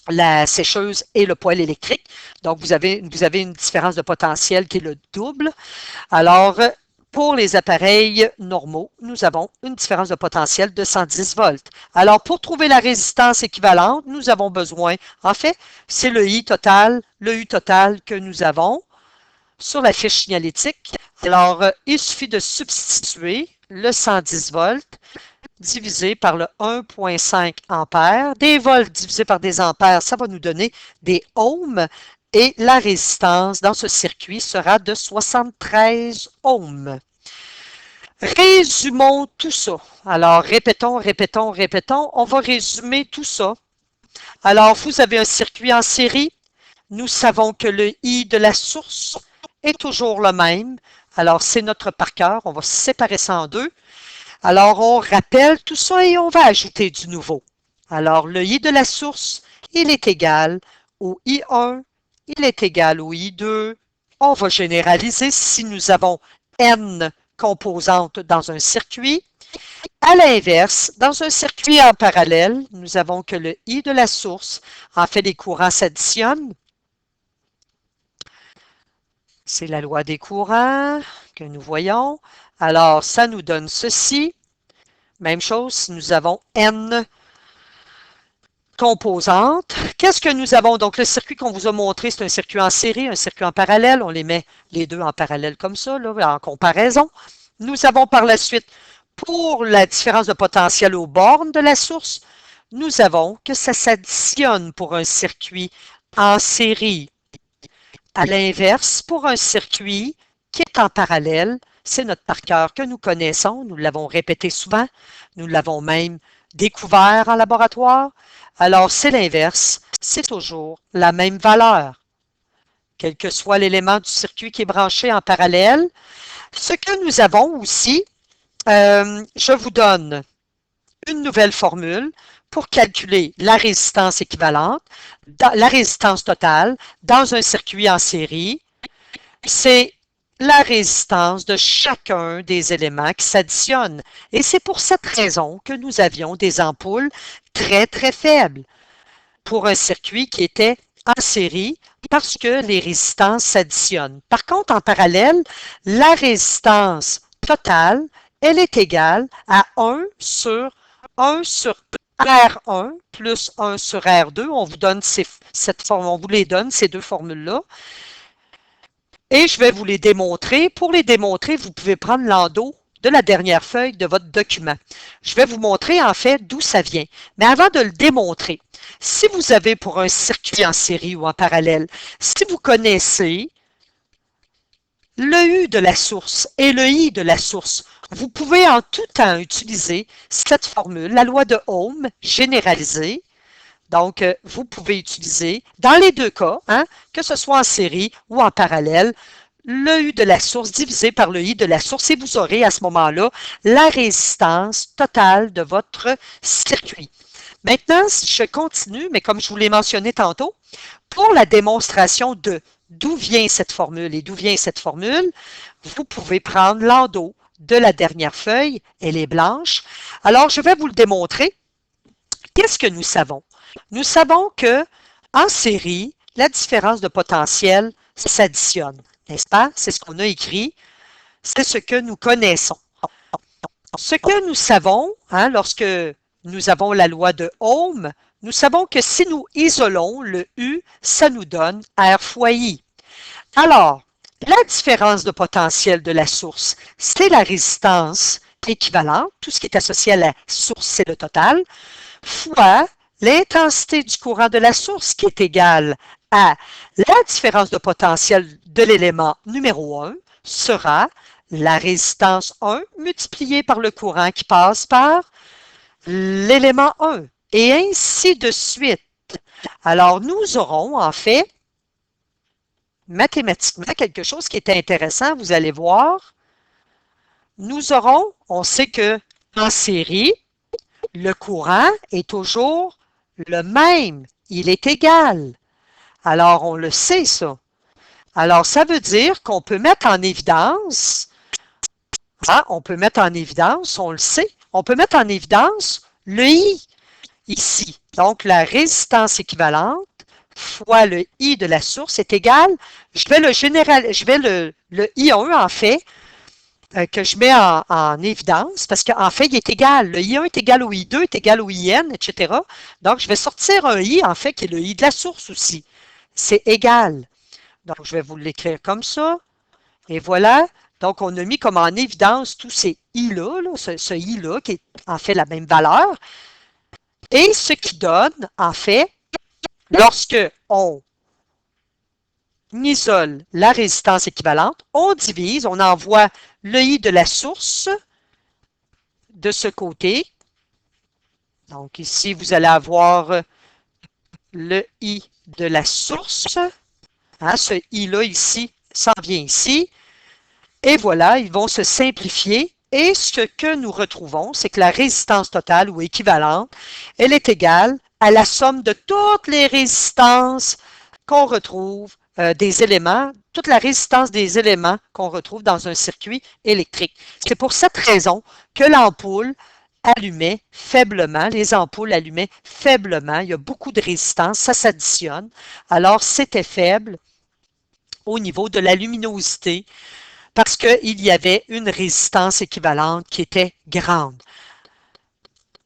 la sécheuse et le poêle électrique. Donc, vous avez une différence de potentiel qui est le double. Alors, pour les appareils normaux, nous avons une différence de potentiel de 110 volts. Alors, pour trouver la résistance équivalente, nous avons besoin, en fait, c'est le U total que nous avons sur la fiche signalétique. Alors, il suffit de substituer le 110 volts divisé par le 1,5 ampères. Des volts divisé par des ampères, ça va nous donner des ohms. Et la résistance dans ce circuit sera de 73 ohms. Résumons tout ça. Alors, répétons. On va résumer tout ça. Alors, vous avez un circuit en série. Nous savons que le I de la source est toujours le même. Alors, c'est notre par cœur. On va séparer ça en deux. Alors, on rappelle tout ça et on va ajouter du nouveau. Alors, le I de la source, il est égal au I1. Il est égal au I2. On va généraliser si nous avons N composantes dans un circuit. À l'inverse, dans un circuit en parallèle, nous avons que le I de la source, en fait, les courants s'additionnent. C'est la loi des courants que nous voyons. Alors, ça nous donne ceci. Même chose, si nous avons N composantes. Qu'est-ce que nous avons? Donc, le circuit qu'on vous a montré, c'est un circuit en série, un circuit en parallèle. On les met les deux en parallèle comme ça, là, en comparaison. Nous avons par la suite, pour la différence de potentiel aux bornes de la source, nous avons que ça s'additionne pour un circuit en série. À l'inverse, pour un circuit qui est en parallèle, c'est notre par cœur que nous connaissons. Nous l'avons répété souvent. Nous l'avons même découvert en laboratoire. Alors, c'est l'inverse. C'est toujours la même valeur. Quel que soit l'élément du circuit qui est branché en parallèle. Ce que nous avons aussi, je vous donne une nouvelle formule pour calculer la résistance équivalente, la résistance totale dans un circuit en série. C'est la résistance de chacun des éléments qui s'additionnent. Et c'est pour cette raison que nous avions des ampoules très, très faibles pour un circuit qui était en série parce que les résistances s'additionnent. Par contre, en parallèle, la résistance totale, elle est égale à 1 sur R1 plus 1 sur R2. On vous donne on vous les donne, ces deux formules-là. Et je vais vous les démontrer. Pour les démontrer, vous pouvez prendre l'endos de la dernière feuille de votre document. Je vais vous montrer en fait d'où ça vient. Mais avant de le démontrer, si vous avez pour un circuit en série ou en parallèle, si vous connaissez le U de la source et le I de la source, vous pouvez en tout temps utiliser cette formule, la loi de Ohm généralisée. Donc, vous pouvez utiliser, dans les deux cas, que ce soit en série ou en parallèle, le U de la source divisé par le I de la source et vous aurez à ce moment-là la résistance totale de votre circuit. Maintenant, je continue, mais comme je vous l'ai mentionné tantôt, pour la démonstration de d'où vient cette formule et d'où vient cette formule, vous pouvez prendre l'endos de la dernière feuille, elle est blanche. Alors, je vais vous le démontrer. Qu'est-ce que nous savons? Nous savons que en série, la différence de potentiel, s'additionnent, n'est-ce pas? C'est ce qu'on a écrit, c'est ce que nous connaissons. Ce que nous savons, hein, lorsque nous avons la loi de Ohm, nous savons que si nous isolons le U, ça nous donne R fois I. Alors, la différence de potentiel de la source, c'est la résistance équivalente, tout ce qui est associé à la source, c'est le total, fois l'intensité du courant de la source qui est égale à la différence de potentiel de l'élément numéro 1 sera la résistance 1 multipliée par le courant qui passe par l'élément 1 et ainsi de suite. Alors, nous aurons en fait mathématiquement quelque chose qui est intéressant, vous allez voir. Nous aurons, on sait que en série, le courant est toujours le même, il est égal. Alors, on le sait, ça. Alors, ça veut dire qu'on peut mettre en évidence, hein, on peut mettre en évidence, on le sait, on peut mettre en évidence le I ici. Donc, la résistance équivalente fois le I de la source est égal, je vais le I1 en fait, que je mets en évidence, parce qu'en fait, il est égal. Le I1 est égal au I2, est égal au IN, etc. Donc, je vais sortir un I, en fait, qui est le I de la source aussi. C'est égal. Donc, je vais vous l'écrire comme ça. Et voilà. Donc, on a mis comme en évidence tous ces I-là, ce I-là, qui est en fait la même valeur. Et ce qui donne, en fait, lorsque on isole la résistance équivalente, on divise, on envoie le I de la source de ce côté. Donc ici, vous allez avoir le I de la source. Hein, ce I-là ici s'en vient ici. Et voilà, ils vont se simplifier. Et ce que nous retrouvons, c'est que la résistance totale ou équivalente, elle est égale à la somme de toutes les résistances qu'on retrouve des éléments, toute la résistance des éléments qu'on retrouve dans un circuit électrique. C'est pour cette raison que l'ampoule allumait faiblement, les ampoules allumaient faiblement, il y a beaucoup de résistance, ça s'additionne, alors c'était faible au niveau de la luminosité parce qu'il y avait une résistance équivalente qui était grande.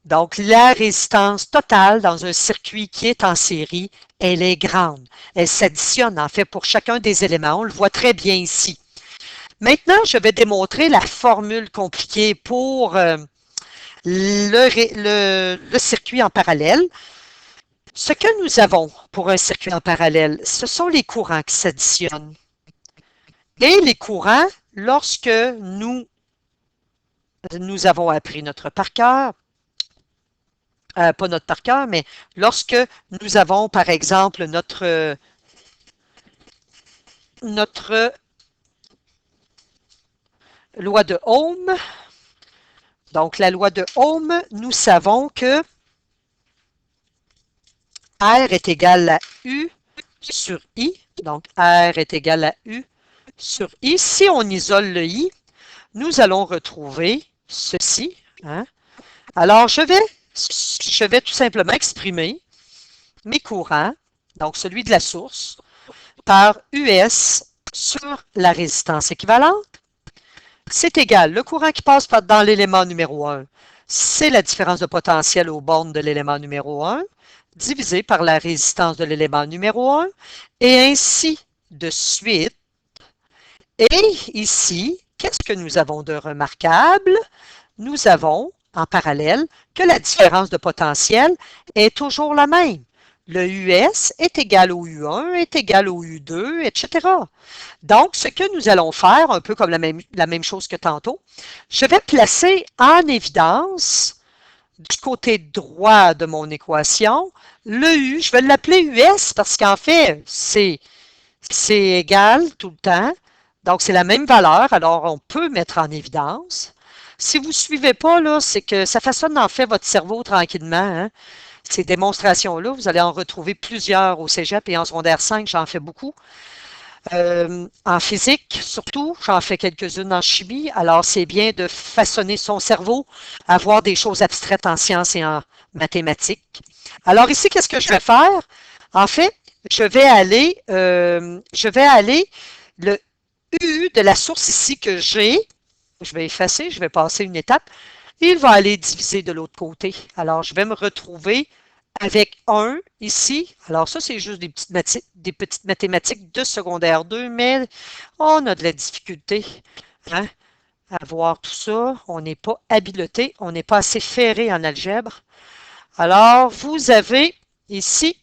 Donc, la résistance totale dans un circuit qui est en série, elle est grande. Elle s'additionne en fait pour chacun des éléments. On le voit très bien ici. Maintenant, je vais démontrer la formule compliquée pour le circuit en parallèle. Ce que nous avons pour un circuit en parallèle, ce sont les courants qui s'additionnent. Et les courants, lorsque nous avons appris notre par cœur, pas notre par cœur, mais lorsque nous avons, par exemple, notre loi de Ohm. Donc, la loi de Ohm, nous savons que R est égal à U sur I. Donc, R est égal à U sur I. Si on isole le I, nous allons retrouver ceci. Hein? Alors, je vais tout simplement exprimer mes courants, donc celui de la source, par US sur la résistance équivalente. C'est égal. Le courant qui passe dans l'élément numéro 1, c'est la différence de potentiel aux bornes de l'élément numéro 1, divisé par la résistance de l'élément numéro 1, et ainsi de suite. Et ici, qu'est-ce que nous avons de remarquable? Nous avons, en parallèle, que la différence de potentiel est toujours la même. Le US est égal au U1, est égal au U2, etc. Donc, ce que nous allons faire, un peu comme la même chose que tantôt, je vais placer en évidence, du côté droit de mon équation, le U, je vais l'appeler US parce qu'en fait, c'est égal tout le temps. Donc, c'est la même valeur, alors on peut mettre en évidence. Si vous ne suivez pas, là, c'est que ça façonne en fait votre cerveau tranquillement. Hein? Ces démonstrations-là, vous allez en retrouver plusieurs au cégep et en secondaire 5, j'en fais beaucoup. En physique, surtout, j'en fais quelques-unes en chimie. Alors, c'est bien de façonner son cerveau à voir des choses abstraites en sciences et en mathématiques. Alors ici, qu'est-ce que je vais faire? En fait, je vais aller le U de la source ici que j'ai, je vais effacer, je vais passer une étape, il va aller diviser de l'autre côté. Alors, je vais me retrouver avec 1 ici. Alors, ça, c'est juste des petites mathématiques de secondaire 2, mais on a de la difficulté hein, à voir tout ça. On n'est pas habilité, on n'est pas assez ferré en algèbre. Alors, vous avez ici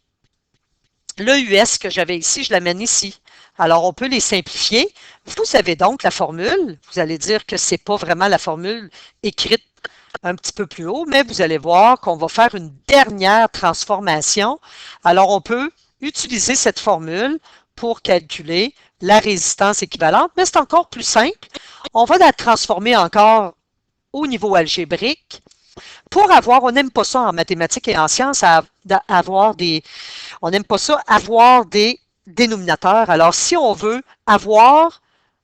le US que j'avais ici, je l'amène ici. Alors, on peut les simplifier. Vous avez donc la formule. Vous allez dire que ce n'est pas vraiment la formule écrite un petit peu plus haut, mais vous allez voir qu'on va faire une dernière transformation. Alors, on peut utiliser cette formule pour calculer la résistance équivalente, mais c'est encore plus simple. On va la transformer encore au niveau algébrique pour avoir, on n'aime pas ça en mathématiques et en sciences, on n'aime pas ça, avoir des dénominateurs. Alors, si on veut avoir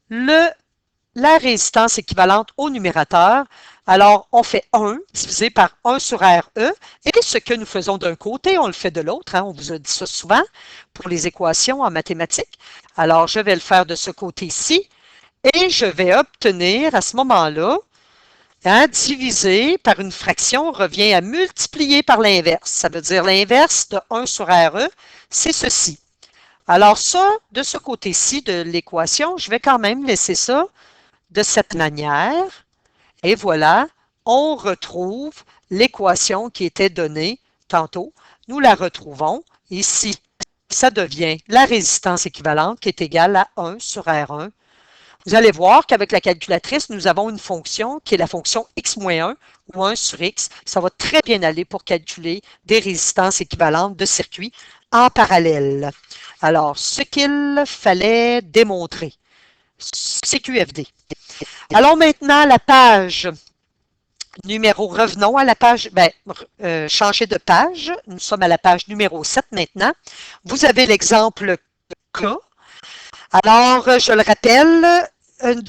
la résistance équivalente au numérateur, alors on fait 1 divisé par 1 sur RE, et ce que nous faisons d'un côté, on le fait de l'autre. Hein, on vous a dit ça souvent pour les équations en mathématiques. Alors, je vais le faire de ce côté-ci, et je vais obtenir à ce moment-là, hein, diviser par une fraction revient à multiplier par l'inverse. Ça veut dire l'inverse de 1 sur RE, c'est ceci. Alors ça, de ce côté-ci de l'équation, je vais quand même laisser ça de cette manière. Et voilà, on retrouve l'équation qui était donnée tantôt. Nous la retrouvons ici. Ça devient la résistance équivalente qui est égale à 1 sur R1. Vous allez voir qu'avec la calculatrice, nous avons une fonction qui est la fonction x-1 ou 1 sur x. Ça va très bien aller pour calculer des résistances équivalentes de circuits en parallèle. Alors, ce qu'il fallait démontrer, CQFD. Allons maintenant à la page numéro, revenons à la page, changer de page. Nous sommes à la page numéro 7 maintenant. Vous avez l'exemple K. Alors, je le rappelle,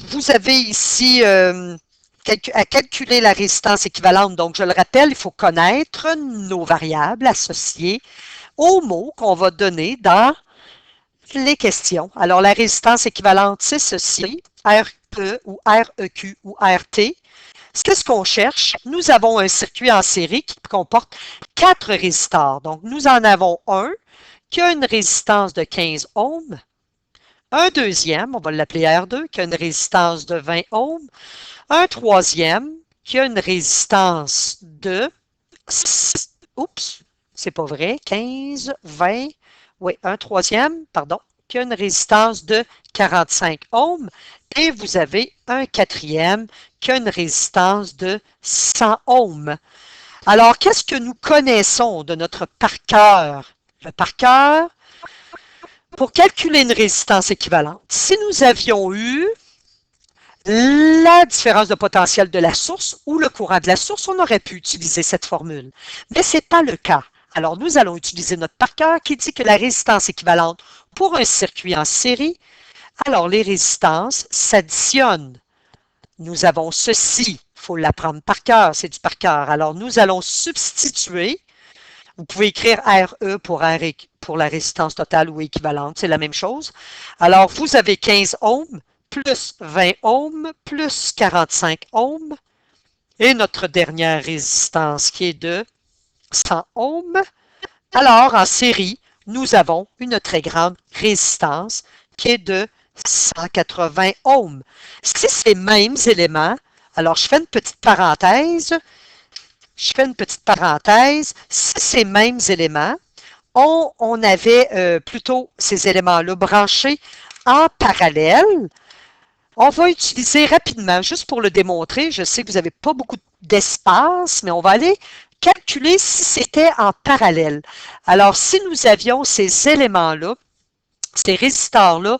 vous avez ici à calculer la résistance équivalente. Donc, je le rappelle, il faut connaître nos variables associées aux mots qu'on va donner dans les questions. Alors, la résistance équivalente, c'est ceci, RE ou REQ ou RT. C'est ce qu'on cherche. Nous avons un circuit en série qui comporte 4 résistors. Donc, nous en avons un qui a une résistance de 15 ohms, un deuxième, on va l'appeler R2, qui a une résistance de 20 ohms, un troisième qui a une résistance de, oups, c'est pas vrai, 15, 20, oui, un troisième, pardon, qui a une résistance de 45 ohms, et vous avez un quatrième qui a une résistance de 100 ohms. Alors, qu'est-ce que nous connaissons de notre par cœur? Le par cœur, pour calculer une résistance équivalente, si nous avions eu la différence de potentiel de la source ou le courant de la source, on aurait pu utiliser cette formule. Mais ce n'est pas le cas. Alors, nous allons utiliser notre par cœur qui dit que la résistance équivalente pour un circuit en série, alors les résistances s'additionnent. Nous avons ceci, il faut l'apprendre par cœur, c'est du par cœur. Alors, nous allons substituer, vous pouvez écrire RE pour la résistance totale ou équivalente, c'est la même chose. Alors, vous avez 15 ohms plus 20 ohms plus 45 ohms et notre dernière résistance qui est de 100 ohms. Alors, en série, nous avons une très grande résistance qui est de 180 ohms. Si ces mêmes éléments, alors je fais une petite parenthèse, si ces mêmes éléments, on avait plutôt ces éléments-là branchés en parallèle, on va utiliser rapidement, juste pour le démontrer, je sais que vous n'avez pas beaucoup d'espace, mais on va aller calculer si c'était en parallèle. Alors, si nous avions ces éléments-là, ces résistors-là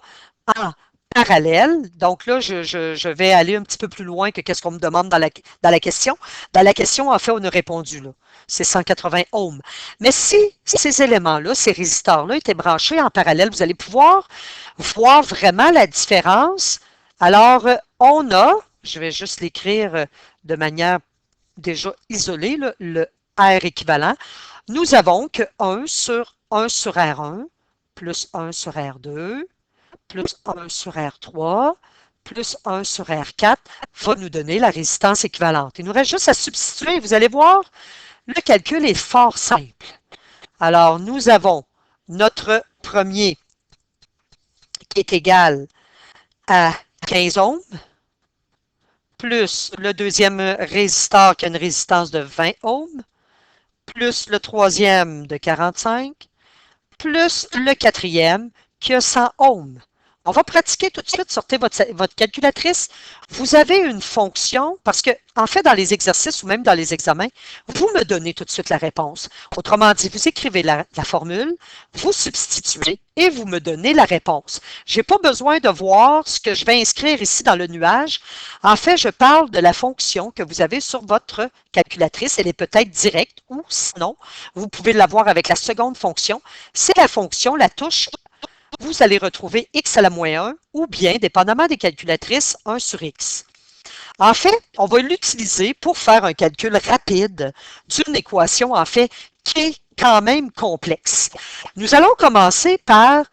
en parallèle, donc là, je vais aller un petit peu plus loin que ce qu'on me demande dans la question. Dans la question, en fait, on a répondu là. C'est 180 ohms. Mais si ces éléments-là, ces résistors-là étaient branchés en parallèle, vous allez pouvoir voir vraiment la différence. Alors, on a, je vais juste l'écrire de manière déjà isolée, le R équivalent. Nous avons que 1 sur R1 plus 1 sur R2, plus 1 sur R3, plus 1 sur R4 va nous donner la résistance équivalente. Il nous reste juste à substituer. Vous allez voir, le calcul est fort simple. Alors, nous avons notre premier qui est égal à 15 ohms, plus le deuxième résisteur qui a une résistance de 20 ohms, plus le troisième de 45, plus le quatrième qui a 100 ohms. On va pratiquer tout de suite, sortez votre calculatrice. Vous avez une fonction, parce que, en fait, dans les exercices ou même dans les examens, vous me donnez tout de suite la réponse. Autrement dit, vous écrivez la formule, vous substituez et vous me donnez la réponse. Je n'ai pas besoin de voir ce que je vais inscrire ici dans le nuage. En fait, je parle de la fonction que vous avez sur votre calculatrice. Elle est peut-être directe ou sinon, vous pouvez l'avoir avec la seconde fonction. C'est la fonction, la touche vous allez retrouver x à la moins 1 ou bien, dépendamment des calculatrices, 1 sur x. En fait, on va l'utiliser pour faire un calcul rapide d'une équation, en fait, qui est quand même complexe. Nous allons commencer par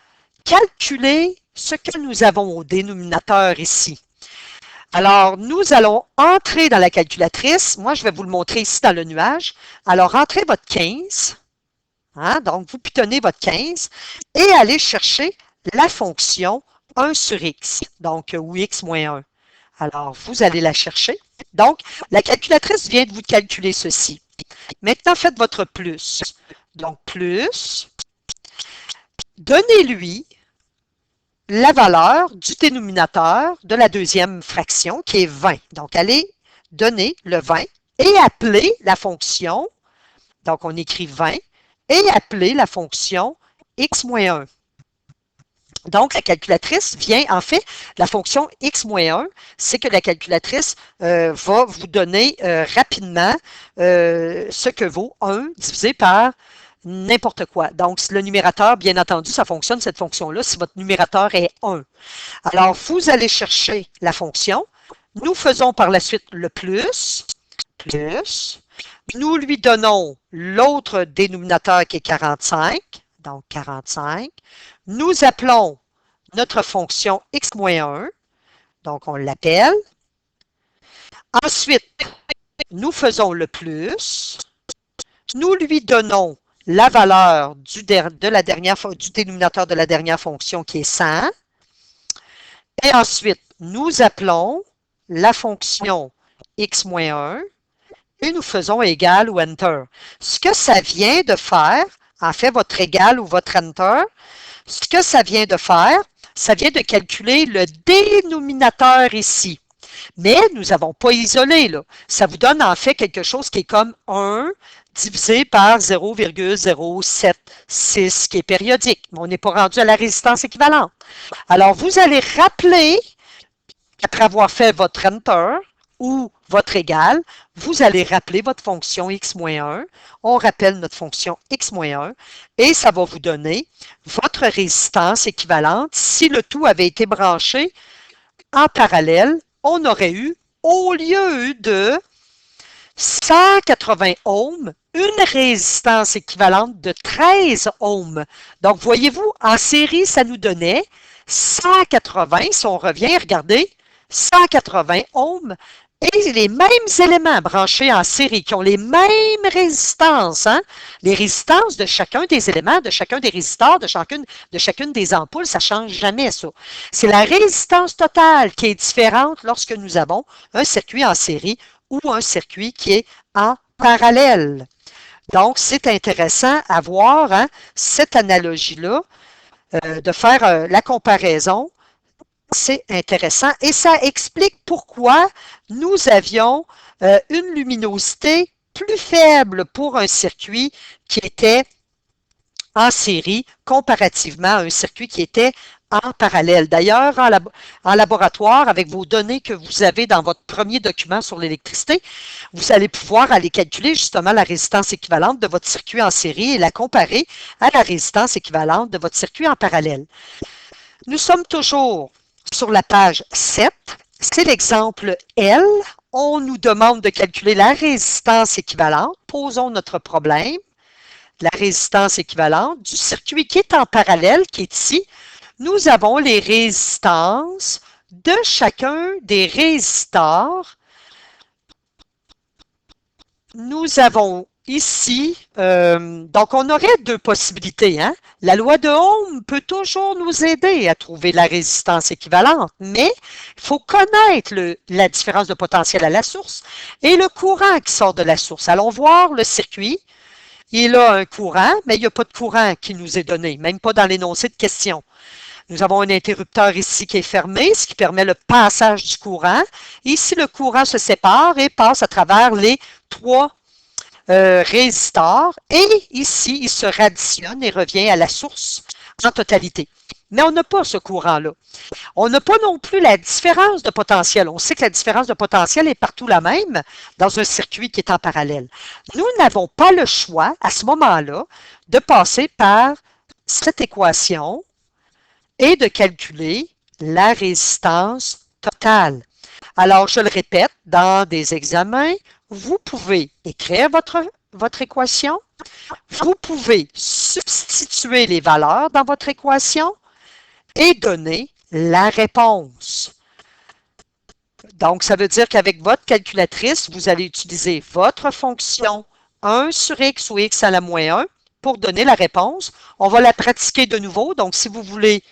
calculer ce que nous avons au dénominateur ici. Alors, nous allons entrer dans la calculatrice. Moi, je vais vous le montrer ici dans le nuage. Alors, entrez votre 15. Hein? Donc, vous pitonnez votre 15 et allez chercher la fonction 1 sur x, donc ou x moins 1. Alors, vous allez la chercher. Donc, la calculatrice vient de vous calculer ceci. Maintenant, faites votre plus. Donc, plus, donnez-lui la valeur du dénominateur de la deuxième fraction qui est 20. Donc, allez donner le 20 et appeler la fonction, donc on écrit 20, et appeler la fonction x moins 1. Donc, la calculatrice vient, en fait, la fonction x moins 1, c'est que la calculatrice va vous donner rapidement ce que vaut 1 divisé par n'importe quoi. Donc, le numérateur, bien entendu, ça fonctionne, cette fonction-là, si votre numérateur est 1. Alors, vous allez chercher la fonction. Nous faisons par la suite le plus. Nous lui donnons l'autre dénominateur qui est 45, donc 45. Nous appelons notre fonction x moins 1, donc on l'appelle. Ensuite, nous faisons le plus. Nous lui donnons la valeur du dénominateur de la dernière fonction qui est 100. Et ensuite, nous appelons la fonction x moins 1. Et nous faisons égal ou enter. Ce que ça vient de faire, en fait, votre égal ou votre enter, ce que ça vient de faire, ça vient de calculer le dénominateur ici. Mais nous n'avons pas isolé, là. Ça vous donne en fait quelque chose qui est comme 1 divisé par 0,076 qui est périodique. Mais on n'est pas rendu à la résistance équivalente. Alors, vous allez rappeler, après avoir fait votre enter, ou votre égal, vous allez rappeler votre fonction x-1. On rappelle notre fonction x-1 et ça va vous donner votre résistance équivalente. Si le tout avait été branché en parallèle, on aurait eu, au lieu de 180 ohms, une résistance équivalente de 13 ohms. Donc, voyez-vous, en série, ça nous donnait 180, si on revient, regardez, 180 ohms, et les mêmes éléments branchés en série qui ont les mêmes résistances, hein? Les résistances de chacun des éléments, de chacun des résisteurs, de chacune des ampoules, ça ne change jamais ça. C'est la résistance totale qui est différente lorsque nous avons un circuit en série ou un circuit qui est en parallèle. Donc, c'est intéressant à voir hein, cette analogie-là, de faire la comparaison. C'est intéressant et ça explique pourquoi nous avions une luminosité plus faible pour un circuit qui était en série comparativement à un circuit qui était en parallèle. D'ailleurs, en laboratoire, avec vos données que vous avez dans votre premier document sur l'électricité, vous allez pouvoir aller calculer justement la résistance équivalente de votre circuit en série et la comparer à la résistance équivalente de votre circuit en parallèle. Nous sommes toujours sur la page 7, c'est l'exemple L. On nous demande de calculer la résistance équivalente. Posons notre problème. la résistance équivalente du circuit qui est en parallèle, qui est ici. Nous avons les résistances de chacun des résistors. Nous avons ici, donc on aurait deux possibilités. Hein? La loi de Ohm peut toujours nous aider à trouver la résistance équivalente, mais il faut connaître la différence de potentiel à la source et le courant qui sort de la source. Allons voir le circuit. Il a un courant, mais il n'y a pas de courant qui nous est donné, même pas dans l'énoncé de question. Nous avons un interrupteur ici qui est fermé, ce qui permet le passage du courant. Ici, le courant se sépare et passe à travers les trois résistors. Et ici, il se radditionne et revient à la source en totalité. Mais on n'a pas ce courant-là. On n'a pas non plus la différence de potentiel. On sait que la différence de potentiel est partout la même dans un circuit qui est en parallèle. Nous n'avons pas le choix, à ce moment-là, de passer par cette équation et de calculer la résistance totale. Alors, je le répète, dans des examens, vous pouvez écrire votre équation, vous pouvez substituer les valeurs dans votre équation et donner la réponse. Donc, ça veut dire qu'avec votre calculatrice, vous allez utiliser votre fonction 1 sur x ou x à la moins 1 pour donner la réponse. On va la pratiquer de nouveau. Donc, si vous voulez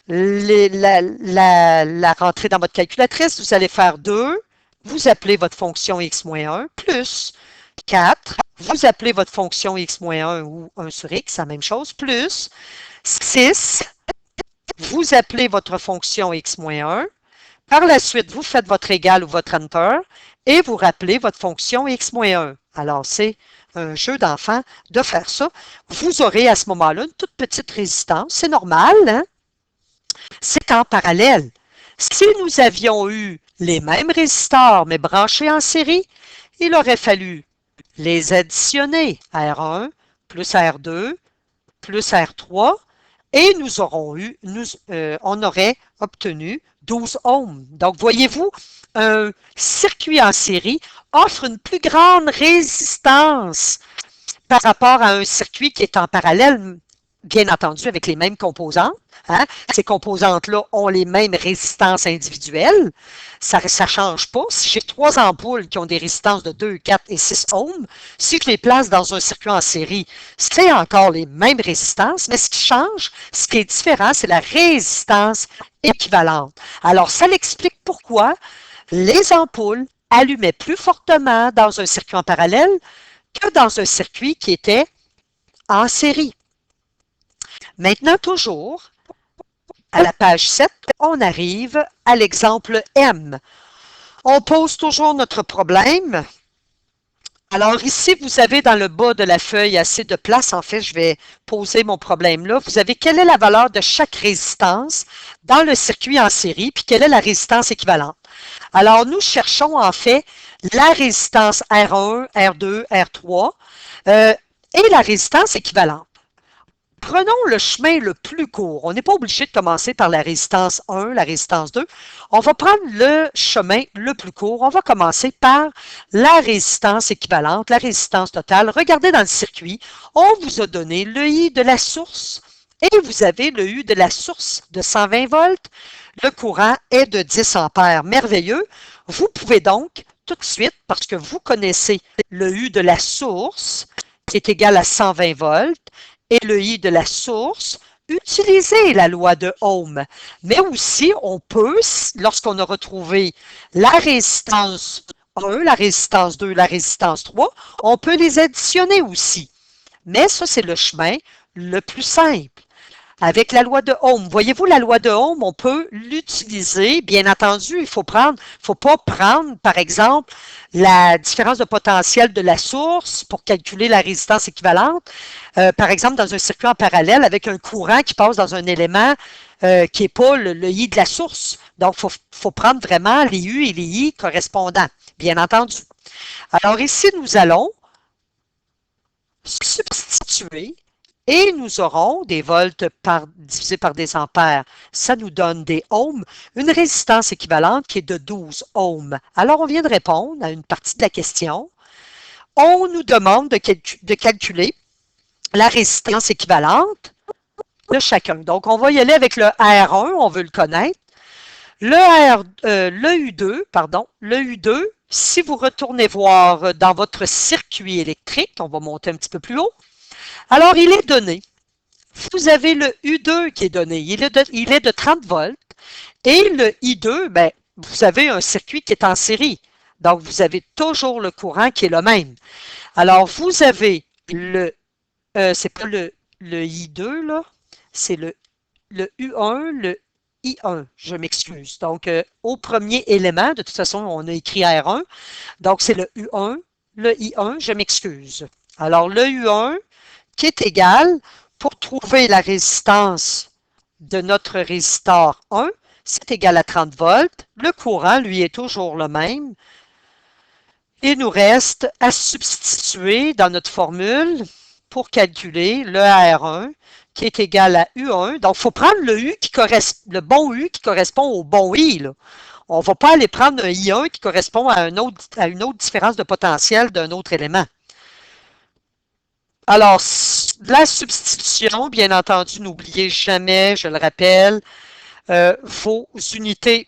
la rentrer dans votre calculatrice, vous allez faire 2, vous appelez votre fonction x-1 plus 4, vous appelez votre fonction x-1 ou 1 sur x, c'est la même chose, plus 6, vous appelez votre fonction x-1, par la suite, vous faites votre égal ou votre enter et vous rappelez votre fonction x-1. Alors, c'est un jeu d'enfant de faire ça. Vous aurez à ce moment-là une toute petite résistance, c'est normal, hein? C'est en parallèle. Si nous avions eu les mêmes résistors, mais branchés en série, il aurait fallu les additionner, R1 plus R2 plus R3, et on aurait obtenu 12 ohms. Donc, voyez-vous, un circuit en série offre une plus grande résistance par rapport à un circuit qui est en parallèle, bien entendu, avec les mêmes composantes. Hein? Ces composantes-là ont les mêmes résistances individuelles. Ça ne change pas. Si j'ai 3 ampoules qui ont des résistances de 2, 4 et 6 ohms, si je les place dans un circuit en série, c'est encore les mêmes résistances, mais ce qui change, ce qui est différent, c'est la résistance équivalente. Alors, ça l'explique pourquoi les ampoules allumaient plus fortement dans un circuit en parallèle que dans un circuit qui était en série. Maintenant, toujours, à la page 7, on arrive à l'exemple M. On pose toujours notre problème. Alors ici, vous avez dans le bas de la feuille assez de place. En fait, je vais poser mon problème là. Vous avez quelle est la valeur de chaque résistance dans le circuit en série, puis quelle est la résistance équivalente. Alors, nous cherchons en fait la résistance R1, R2, R3 et la résistance équivalente. Prenons le chemin le plus court. On n'est pas obligé de commencer par la résistance 1, la résistance 2. On va prendre le chemin le plus court. On va commencer par la résistance équivalente, la résistance totale. Regardez dans le circuit, on vous a donné le I de la source et vous avez le U de la source de 120 volts. Le courant est de 10 ampères. Merveilleux. Vous pouvez donc tout de suite, parce que vous connaissez le U de la source qui est égal à 120 volts, et le I de la source, utiliser la loi de Ohm. Mais aussi, on peut, lorsqu'on a retrouvé la résistance 1, la résistance 2, la résistance 3, on peut les additionner aussi. Mais ça, c'est le chemin le plus simple. Avec la loi de Ohm. Voyez-vous, la loi de Ohm, on peut l'utiliser. Bien entendu, il faut pas prendre, par exemple, la différence de potentiel de la source pour calculer la résistance équivalente. Par exemple, dans un circuit en parallèle avec un courant qui passe dans un élément qui n'est pas le I de la source. Donc, il faut prendre vraiment les U et les I correspondants, bien entendu. Alors ici, nous allons substituer et nous aurons des volts divisé par des ampères. Ça nous donne des ohms, une résistance équivalente qui est de 12 ohms. Alors, on vient de répondre à une partie de la question. On nous demande de calculer la résistance équivalente de chacun. Donc, on va y aller avec le R1, on veut le connaître. Le U2, le U2, si vous retournez voir dans votre circuit électrique, on va monter un petit peu plus haut, alors il est donné. Vous avez le U2 qui est donné, il est de 30 volts, et le I2, ben, vous avez un circuit qui est en série. Donc, vous avez toujours le courant qui est le même. Alors, vous avez c'est pas le I2, là, c'est le U1, le I1, je m'excuse. Donc, au premier élément, de toute façon, on a écrit R1, donc c'est le U1, le I1, je m'excuse. Alors, le U1 qui est égal, pour trouver la résistance de notre résistor 1, c'est égal à 30 volts. Le courant, lui, est toujours le même. Il nous reste à substituer dans notre formule pour calculer le R1 qui est égal à U1. Donc, il faut prendre le bon U qui correspond au bon I. Là. On ne va pas aller prendre un I1 qui correspond à une autre différence de potentiel d'un autre élément. Alors, la substitution, bien entendu, n'oubliez jamais, je le rappelle, vos unités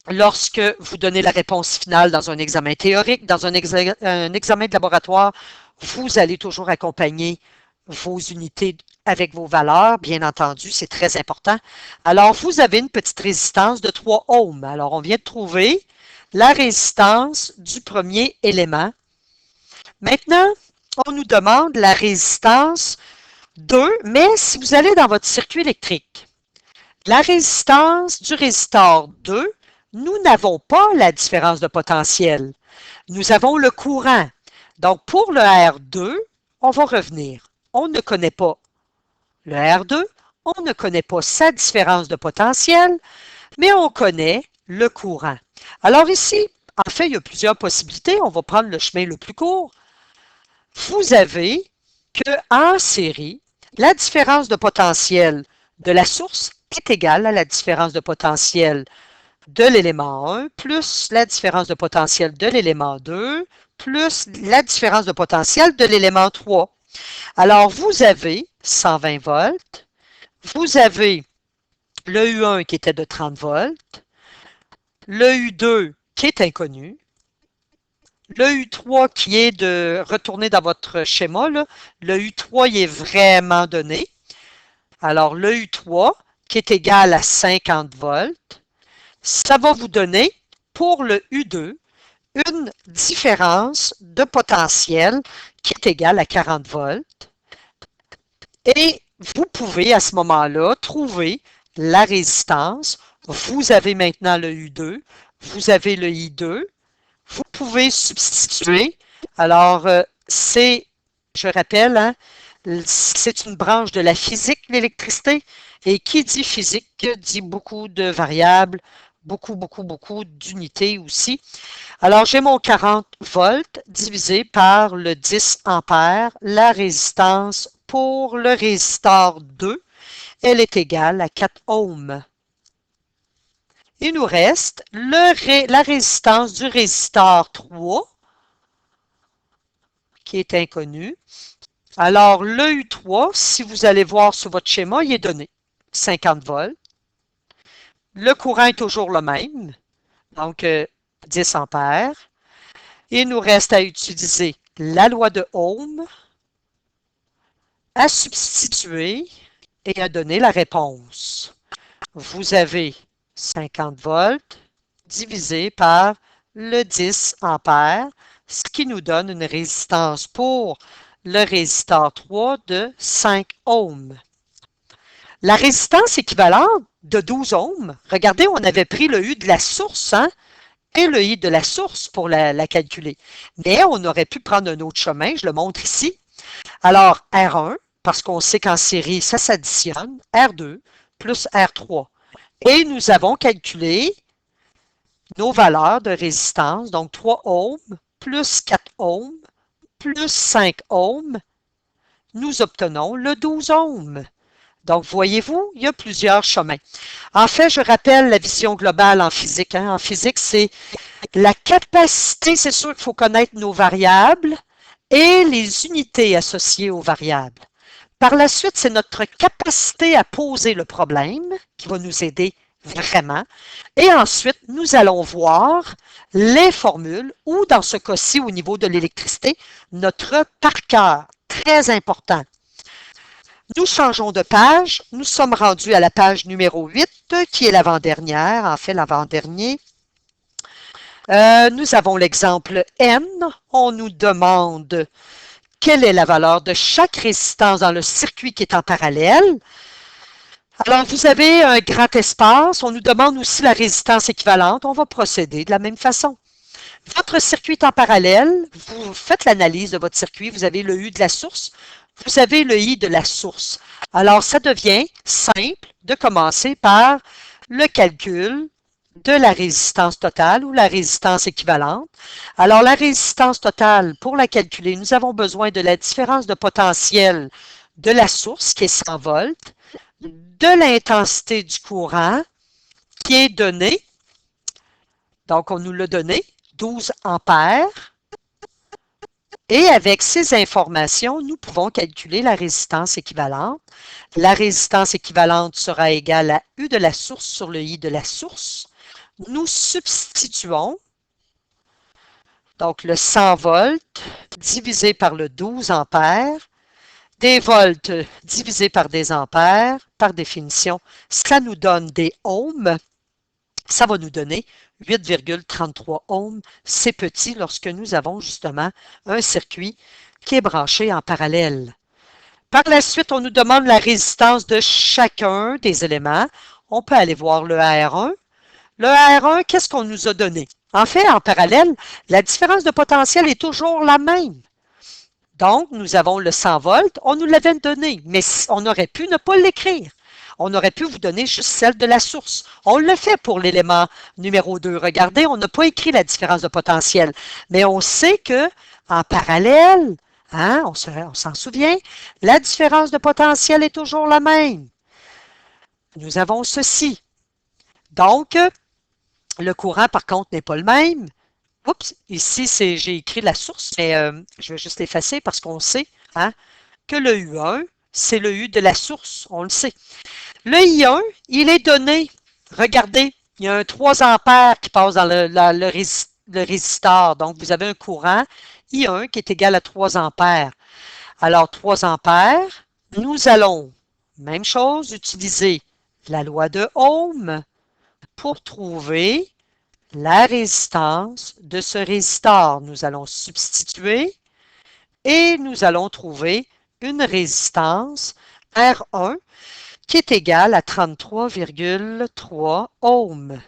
lorsque vous donnez la réponse finale dans un examen théorique, dans un examen de laboratoire, vous allez toujours accompagner vos unités avec vos valeurs, bien entendu, c'est très important. Alors, vous avez une petite résistance de 3 ohms. Alors, on vient de trouver la résistance du premier élément. Maintenant, on nous demande la résistance 2, mais si vous allez dans votre circuit électrique, la résistance du résistor 2, nous n'avons pas la différence de potentiel. Nous avons le courant. Donc, pour le R2, on va revenir. On ne connaît pas le R2, on ne connaît pas sa différence de potentiel, mais on connaît le courant. Alors ici, en fait, il y a plusieurs possibilités. On va prendre le chemin le plus court. Vous avez qu'en série, la différence de potentiel de la source est égale à la différence de potentiel de l'élément 1 plus la différence de potentiel de l'élément 2 plus la différence de potentiel de l'élément 3. Alors, vous avez 120 volts, vous avez le U1 qui était de 30 volts, le U2 qui est inconnu, le U3 qui est de retourner dans votre schéma, là, le U3 il est vraiment donné. Alors, le U3 qui est égal à 50 volts, ça va vous donner, pour le U2, une différence de potentiel qui est égale à 40 volts. Et vous pouvez à ce moment-là trouver la résistance. Vous avez maintenant le U2, vous avez le I2. Vous pouvez substituer. Alors, je rappelle, hein, c'est une branche de la physique, l'électricité. Et qui dit physique dit beaucoup de variables, beaucoup d'unités aussi. Alors, j'ai mon 40 volts divisé par le 10 ampères. La résistance pour le résistor 2, elle est égale à 4 ohms. Il nous reste la résistance du résistor 3, qui est inconnue. Alors, le U3, si vous allez voir sur votre schéma, il est donné 50 volts. Le courant est toujours le même, donc 10 ampères. Il nous reste à utiliser la loi de Ohm, à substituer et à donner la réponse. Vous avez 50 volts divisé par le 10 ampères, ce qui nous donne une résistance pour le résistor 3 de 5 ohms. La résistance équivalente de 12 ohms, regardez, on avait pris le U de la source, hein, et le I de la source pour la calculer. Mais on aurait pu prendre un autre chemin, je le montre ici. Alors, R1, parce qu'on sait qu'en série, ça s'additionne, R2 plus R3. Et nous avons calculé nos valeurs de résistance, donc 3 ohms plus 4 ohms plus 5 ohms, nous obtenons le 12 ohms. Donc, voyez-vous, il y a plusieurs chemins. En fait, je rappelle la vision globale en physique. Hein. En physique, c'est la capacité, c'est sûr qu'il faut connaître nos variables et les unités associées aux variables. Par la suite, c'est notre capacité à poser le problème qui va nous aider vraiment. Et ensuite, nous allons voir les formules ou, dans ce cas-ci, au niveau de l'électricité, notre par cœur. Très important. Nous changeons de page. Nous sommes rendus à la page numéro 8, qui est l'avant-dernière, en fait l'avant-dernier. Nous avons l'exemple N. On nous demande quelle est la valeur de chaque résistance dans le circuit qui est en parallèle. Alors, vous avez un grand espace. On nous demande aussi la résistance équivalente. On va procéder de la même façon. Votre circuit est en parallèle. Vous faites l'analyse de votre circuit. Vous avez le U de la source. Vous avez le I de la source. Alors, ça devient simple de commencer par le calcul de la résistance totale ou la résistance équivalente. Alors, la résistance totale, pour la calculer, nous avons besoin de la différence de potentiel de la source, qui est 100 volts, de l'intensité du courant, qui est donnée, donc on nous l'a donné, 12 ampères. Et avec ces informations, nous pouvons calculer la résistance équivalente. La résistance équivalente sera égale à U de la source sur le I de la source. Nous substituons donc le 100 volts divisé par le 12 ampères, des volts divisé par des ampères. Par définition, ça nous donne des ohms. Ça va nous donner 8,33 ohms. C'est petit lorsque nous avons justement un circuit qui est branché en parallèle. Par la suite, on nous demande la résistance de chacun des éléments. On peut aller voir le R1. Le R1, qu'est-ce qu'on nous a donné? En fait, en parallèle, la différence de potentiel est toujours la même. Donc, nous avons le 100 volts. On nous l'avait donné, mais on aurait pu ne pas l'écrire. On aurait pu vous donner juste celle de la source. On le fait pour l'élément numéro 2. Regardez, on n'a pas écrit la différence de potentiel, mais on sait que en parallèle, hein, on s'en souvient, la différence de potentiel est toujours la même. Nous avons ceci. Donc, le courant, par contre, n'est pas le même. Oups, ici, j'ai écrit la source, mais je vais juste l'effacer parce qu'on sait hein, que le U1, c'est le U de la source, on le sait. Le I1, il est donné. Regardez, il y a un 3 ampères qui passe dans le résisteur. Donc, vous avez un courant I1 qui est égal à 3 ampères. Alors, 3 ampères, nous allons, même chose, utiliser la loi de Ohm pour trouver la résistance de ce résisteur. Nous allons substituer et nous allons trouver une résistance R1 qui est égale à 33,3 ohms.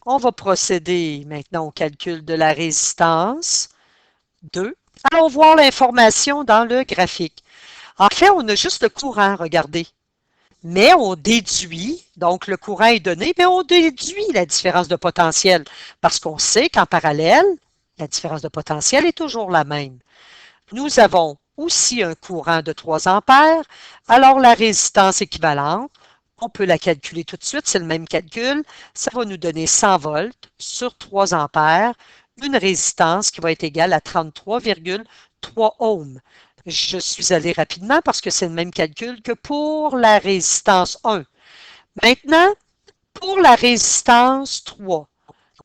On va procéder maintenant au calcul de la résistance 2. Allons voir l'information dans le graphique. En fait, on a juste le courant, regardez. Mais on déduit, donc le courant est donné, mais on déduit la différence de potentiel parce qu'on sait qu'en parallèle, la différence de potentiel est toujours la même. Nous avons aussi un courant de 3 ampères, alors la résistance équivalente, on peut la calculer tout de suite, c'est le même calcul, ça va nous donner 100 volts sur 3 ampères, une résistance qui va être égale à 33,3 ohms. Je suis allé rapidement parce que c'est le même calcul que pour la résistance 1. Maintenant, pour la résistance 3,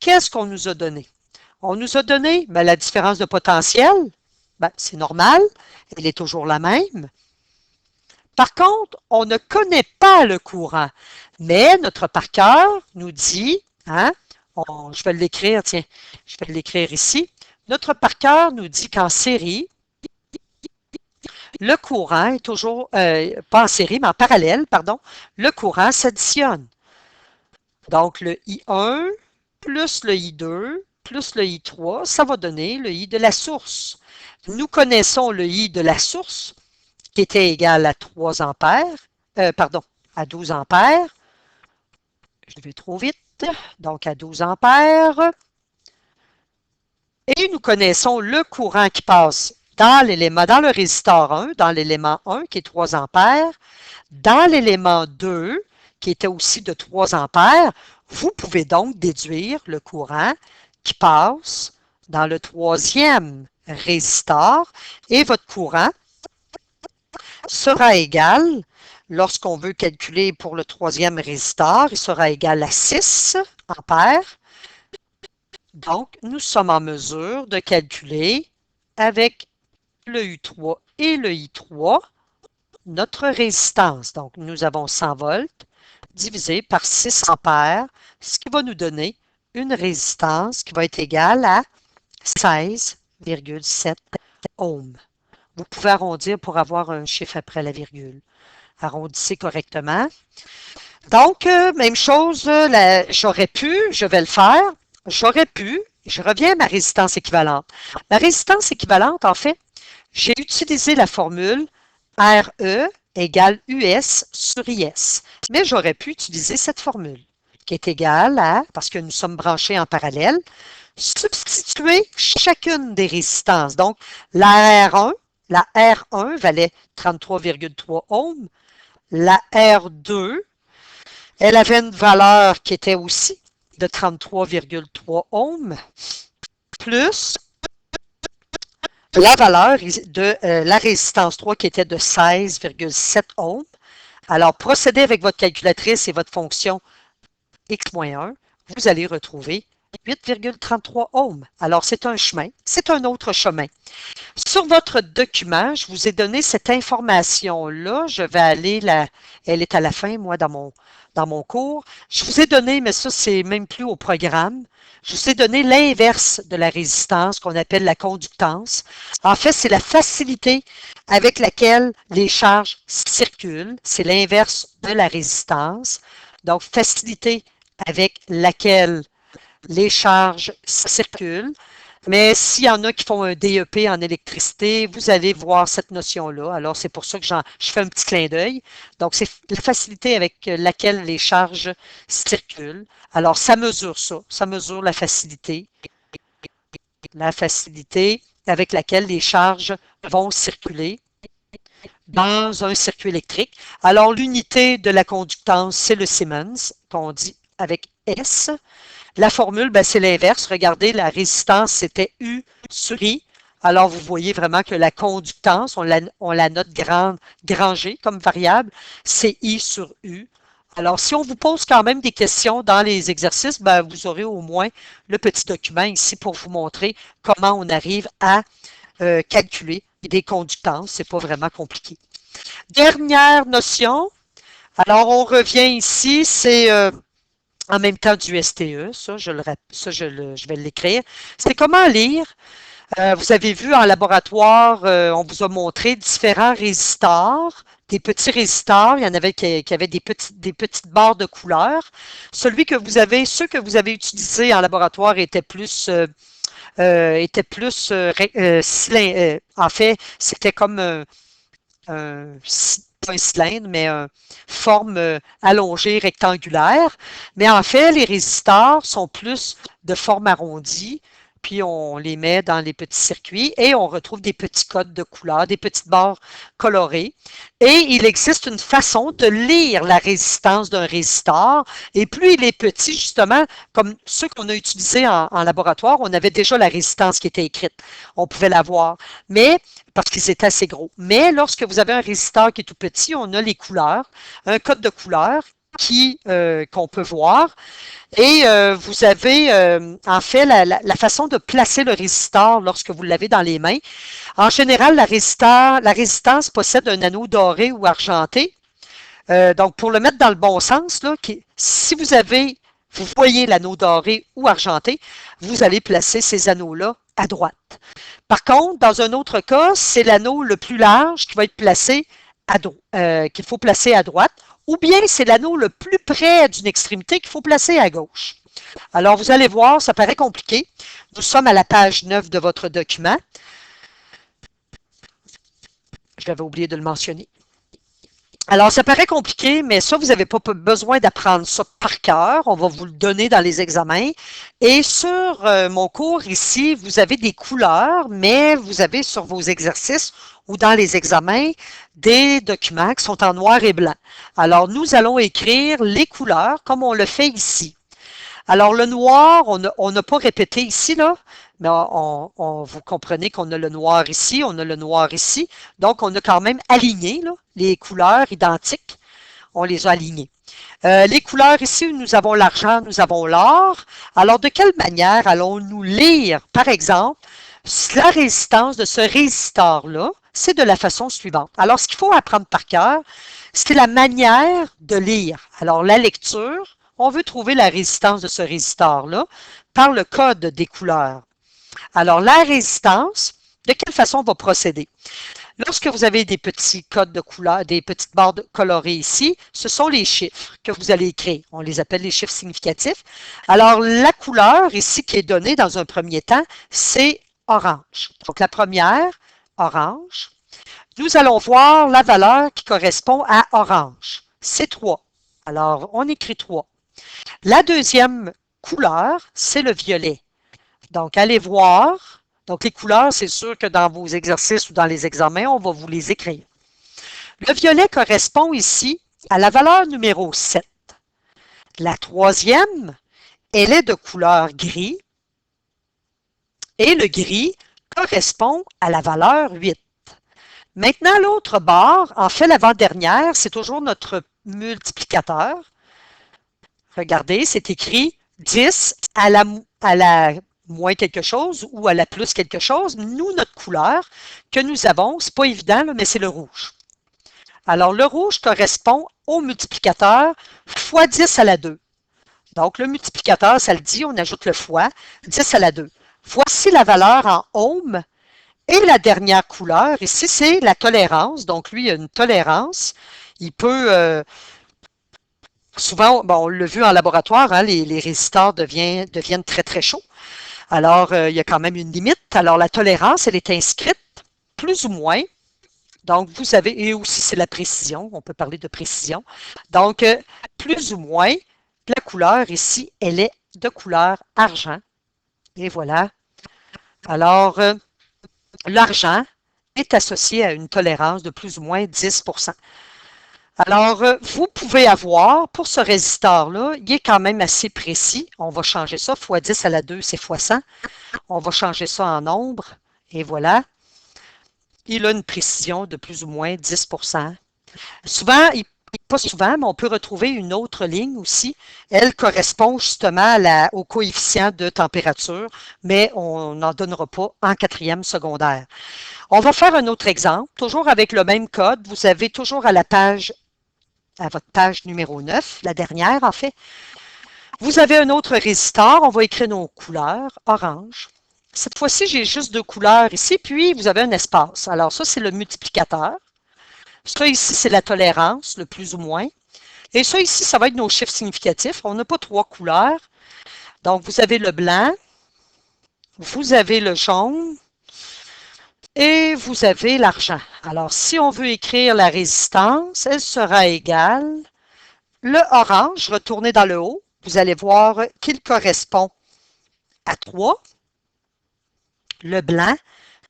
qu'est-ce qu'on nous a donné? On nous a donné la différence de potentiel. C'est normal, elle est toujours la même. Par contre, on ne connaît pas le courant, mais notre par cœur nous dit, hein, je vais l'écrire, tiens, je vais l'écrire ici. Notre par cœur nous dit qu'en série, le courant est toujours, pas en série, mais en parallèle, pardon, le courant s'additionne. Donc, le I1 plus le I2 plus le I3, ça va donner le I de la source. Nous connaissons le I de la source, qui était égal à 3 ampères, à 12 ampères. Je vais trop vite. Donc, à 12 ampères. Et nous connaissons le courant qui passe dans le résisteur 1, dans l'élément 1, qui est 3 ampères, dans l'élément 2, qui était aussi de 3 ampères. Vous pouvez donc déduire le courant qui passe dans le troisième résisteur et votre courant sera égal, lorsqu'on veut calculer pour le troisième résistor, il sera égal à 6 ampères. Donc, nous sommes en mesure de calculer avec le U3 et le I3 notre résistance. Donc, nous avons 100 volts divisé par 6 ampères, ce qui va nous donner une résistance qui va être égale à 16,7 ohms. Vous pouvez arrondir pour avoir un chiffre après la virgule. Arrondissez correctement. Donc, même chose, j'aurais pu, je vais le faire, j'aurais pu, je reviens à ma résistance équivalente. Ma résistance équivalente, en fait, j'ai utilisé la formule RE égale US sur IS. Mais j'aurais pu utiliser cette formule qui est égale à, parce que nous sommes branchés en parallèle, substituer chacune des résistances. Donc, la R1 valait 33,3 ohms. La R2, elle avait une valeur qui était aussi de 33,3 ohms, plus la valeur de la résistance 3 qui était de 16,7 ohms. Alors, procédez avec votre calculatrice et votre fonction x-1, vous allez retrouver 8,33 ohms. Alors, c'est un chemin, c'est un autre chemin. Sur votre document, je vous ai donné cette information-là. Je vais aller elle est à la fin, moi, dans mon cours. Je vous ai donné, mais ça, c'est même plus au programme. Je vous ai donné l'inverse de la résistance qu'on appelle la conductance. En fait, c'est la facilité avec laquelle les charges circulent. C'est l'inverse de la résistance. Donc, facilité avec laquelle les charges circulent. Mais s'il y en a qui font un DEP en électricité, vous allez voir cette notion-là. Alors, c'est pour ça que je fais un petit clin d'œil. Donc, c'est la facilité avec laquelle les charges circulent. Alors, ça mesure ça. Ça mesure la facilité avec laquelle les charges vont circuler dans un circuit électrique. Alors, l'unité de la conductance, c'est le Siemens, qu'on dit avec S. La formule, ben, c'est l'inverse. Regardez, la résistance, c'était U sur I. Alors, vous voyez vraiment que la conductance, on la note grand G comme variable, c'est I sur U. Alors, si on vous pose quand même des questions dans les exercices, ben, vous aurez au moins le petit document ici pour vous montrer comment on arrive à calculer des conductances. C'est pas vraiment compliqué. Dernière notion. Alors, on revient ici, c'est en même temps du STE, ça, je vais l'écrire. C'est comment lire. Vous avez vu en laboratoire, on vous a montré différents résistors, des petits résistors. Il y en avait qui avaient des petites barres de couleur. Ceux que vous avez utilisés en laboratoire étaient plus en fait, c'était comme pas un cylindre, mais une forme allongée, rectangulaire. Mais en fait, les résistors sont plus de forme arrondie, puis on les met dans les petits circuits et on retrouve des petits codes de couleur, des petites barres colorées. Et il existe une façon de lire la résistance d'un résistor. Et plus il est petit, justement, comme ceux qu'on a utilisés en laboratoire, on avait déjà la résistance qui était écrite. On pouvait la voir. Mais parce qu'ils étaient assez gros. Mais lorsque vous avez un résistor qui est tout petit, on a les couleurs, un code de couleur qu'on peut voir. Et vous avez en fait la façon de placer le résistor lorsque vous l'avez dans les mains. En général, la résistance possède un anneau doré ou argenté. Donc, pour le mettre dans le bon sens, là, si vous voyez l'anneau doré ou argenté, vous allez placer ces anneaux-là à droite. Par contre, dans un autre cas, c'est l'anneau le plus large qui va être placé qu'il faut placer à droite, ou bien c'est l'anneau le plus près d'une extrémité qu'il faut placer à gauche. Alors, vous allez voir, ça paraît compliqué. Nous sommes à la page 9 de votre document. J'avais oublié de le mentionner. Alors, ça paraît compliqué, mais ça, vous n'avez pas besoin d'apprendre ça par cœur. On va vous le donner dans les examens. Et sur mon cours ici, vous avez des couleurs, mais vous avez sur vos exercices ou dans les examens des documents qui sont en noir et blanc. Alors, nous allons écrire les couleurs comme on le fait ici. Alors, le noir, on n'a pas répété ici, là, mais vous comprenez qu'on a le noir ici, on a le noir ici. Donc, on a quand même aligné là, les couleurs identiques. On les a alignées. Les couleurs ici, nous avons l'argent, nous avons l'or. Alors, de quelle manière allons-nous lire, par exemple, la résistance de ce résisteur-là? C'est de la façon suivante. Alors, ce qu'il faut apprendre par cœur, c'est la manière de lire. Alors, la lecture, on veut trouver la résistance de ce résisteur-là par le code des couleurs. Alors, la résistance, de quelle façon on va procéder? Lorsque vous avez des petits codes de couleurs, des petites barres colorées ici, ce sont les chiffres que vous allez écrire. On les appelle les chiffres significatifs. Alors, la couleur ici qui est donnée dans un premier temps, c'est orange. Donc, la première, orange. Nous allons voir la valeur qui correspond à orange. C'est 3. Alors, on écrit 3. La deuxième couleur, c'est le violet. Donc, allez voir. Donc, les couleurs, c'est sûr que dans vos exercices ou dans les examens, on va vous les écrire. Le violet correspond ici à la valeur numéro 7. La troisième, elle est de couleur gris. Et le gris correspond à la valeur 8. Maintenant, l'autre barre, en fait, l'avant-dernière, c'est toujours notre multiplicateur. Regardez, c'est écrit 10 à la moins quelque chose ou à la plus quelque chose. Nous, notre couleur que nous avons, c'est pas évident, mais c'est le rouge. Alors, le rouge correspond au multiplicateur fois 10 à la 2. Donc, le multiplicateur, ça le dit, on ajoute le fois, 10 à la 2. Voici la valeur en ohms. Et la dernière couleur, ici, c'est la tolérance. Donc, lui, il a une tolérance. Il peut, souvent, bon, on l'a vu en laboratoire, hein, les résistors deviennent très, très chauds. Alors, il y a quand même une limite. Alors, la tolérance, elle est inscrite, plus ou moins. Donc, vous avez, et aussi, c'est la précision. On peut parler de précision. Donc, plus ou moins, la couleur ici, elle est de couleur argent. Et voilà. Alors, l'argent est associé à une tolérance de plus ou moins 10%. Alors, vous pouvez avoir, pour ce résisteur-là, il est quand même assez précis. On va changer ça. Fois 10 à la 2, c'est fois 100. On va changer ça en nombre. Et voilà. Il a une précision de plus ou moins 10%. Souvent, pas souvent, mais on peut retrouver une autre ligne aussi. Elle correspond justement au coefficient de température, mais on n'en donnera pas en quatrième secondaire. On va faire un autre exemple, toujours avec le même code. Vous avez toujours à votre page numéro 9, la dernière en fait. Vous avez un autre résistor, on va écrire nos couleurs, orange. Cette fois-ci, j'ai juste 2 couleurs ici, puis vous avez un espace. Alors ça, c'est le multiplicateur. Ça ici, c'est la tolérance, le plus ou moins. Et ça ici, ça va être nos chiffres significatifs. On n'a pas 3 couleurs. Donc, vous avez le blanc, vous avez le jaune, et vous avez l'argent. Alors, si on veut écrire la résistance, elle sera égale. Le orange, retournez dans le haut, vous allez voir qu'il correspond à 3. Le blanc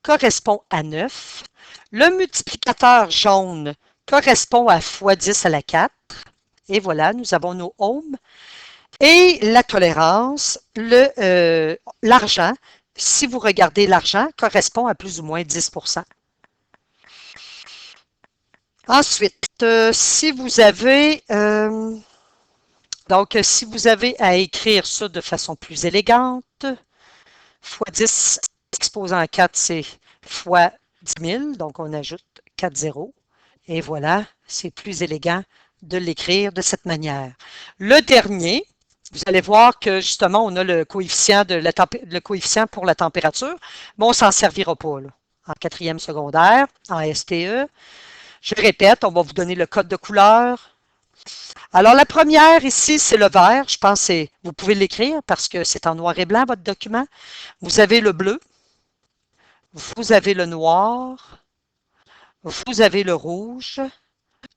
correspond à 9. Le multiplicateur jaune correspond à fois 10 à la 4. Et voilà, nous avons nos ohms. Et la tolérance, l'argent, si vous regardez l'argent, correspond à plus ou moins 10%. Ensuite, si vous avez à écrire ça de façon plus élégante, fois 10 exposant à 4, c'est fois 10 000, donc on ajoute 4 zéros. Et voilà, c'est plus élégant de l'écrire de cette manière. Le dernier, vous allez voir que justement, on a le coefficient pour la température, mais on ne s'en servira pas là, en quatrième secondaire, en STE. Je répète, on va vous donner le code de couleur. Alors, la première ici, c'est le vert. Je pense que vous pouvez l'écrire parce que c'est en noir et blanc, votre document. Vous avez le bleu. Vous avez le noir. Vous avez le rouge.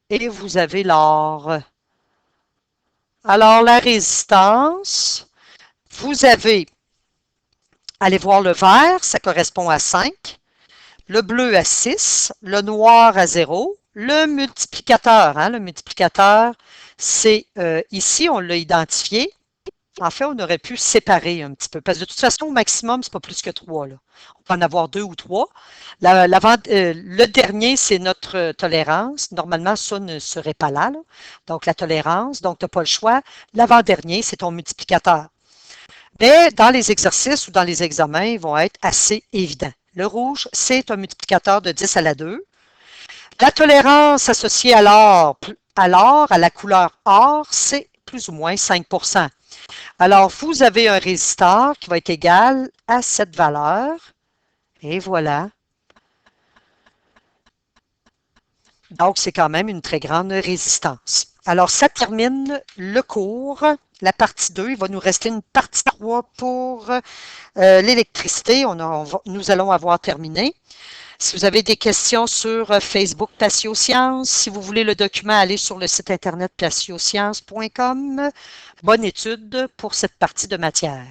Et vous avez l'or. Alors, la résistance, vous avez, allez voir le vert, ça correspond à 5. Le bleu à 6, le noir à 0, le multiplicateur, c'est ici, on l'a identifié, En fait, on aurait pu séparer un petit peu, parce que de toute façon, au maximum, c'est pas plus que 3, là. On peut en avoir 2 ou 3. Le dernier, c'est notre tolérance. Normalement, ça ne serait pas là, là. Donc, la tolérance, donc tu n'as pas le choix. L'avant-dernier, c'est ton multiplicateur. Mais dans les exercices ou dans les examens, ils vont être assez évidents. Le rouge, c'est un multiplicateur de 10 à la 2. La tolérance associée à la couleur or, c'est plus ou moins 5%. Alors, vous avez un résisteur qui va être égal à cette valeur. Et voilà. Donc, c'est quand même une très grande résistance. Alors, ça termine le cours. La partie 2, il va nous rester une partie 3 pour l'électricité. Nous allons avoir terminé. Si vous avez des questions sur Facebook Patiosciences, si vous voulez le document, allez sur le site internet patiosciences.com. Bonne étude pour cette partie de matière.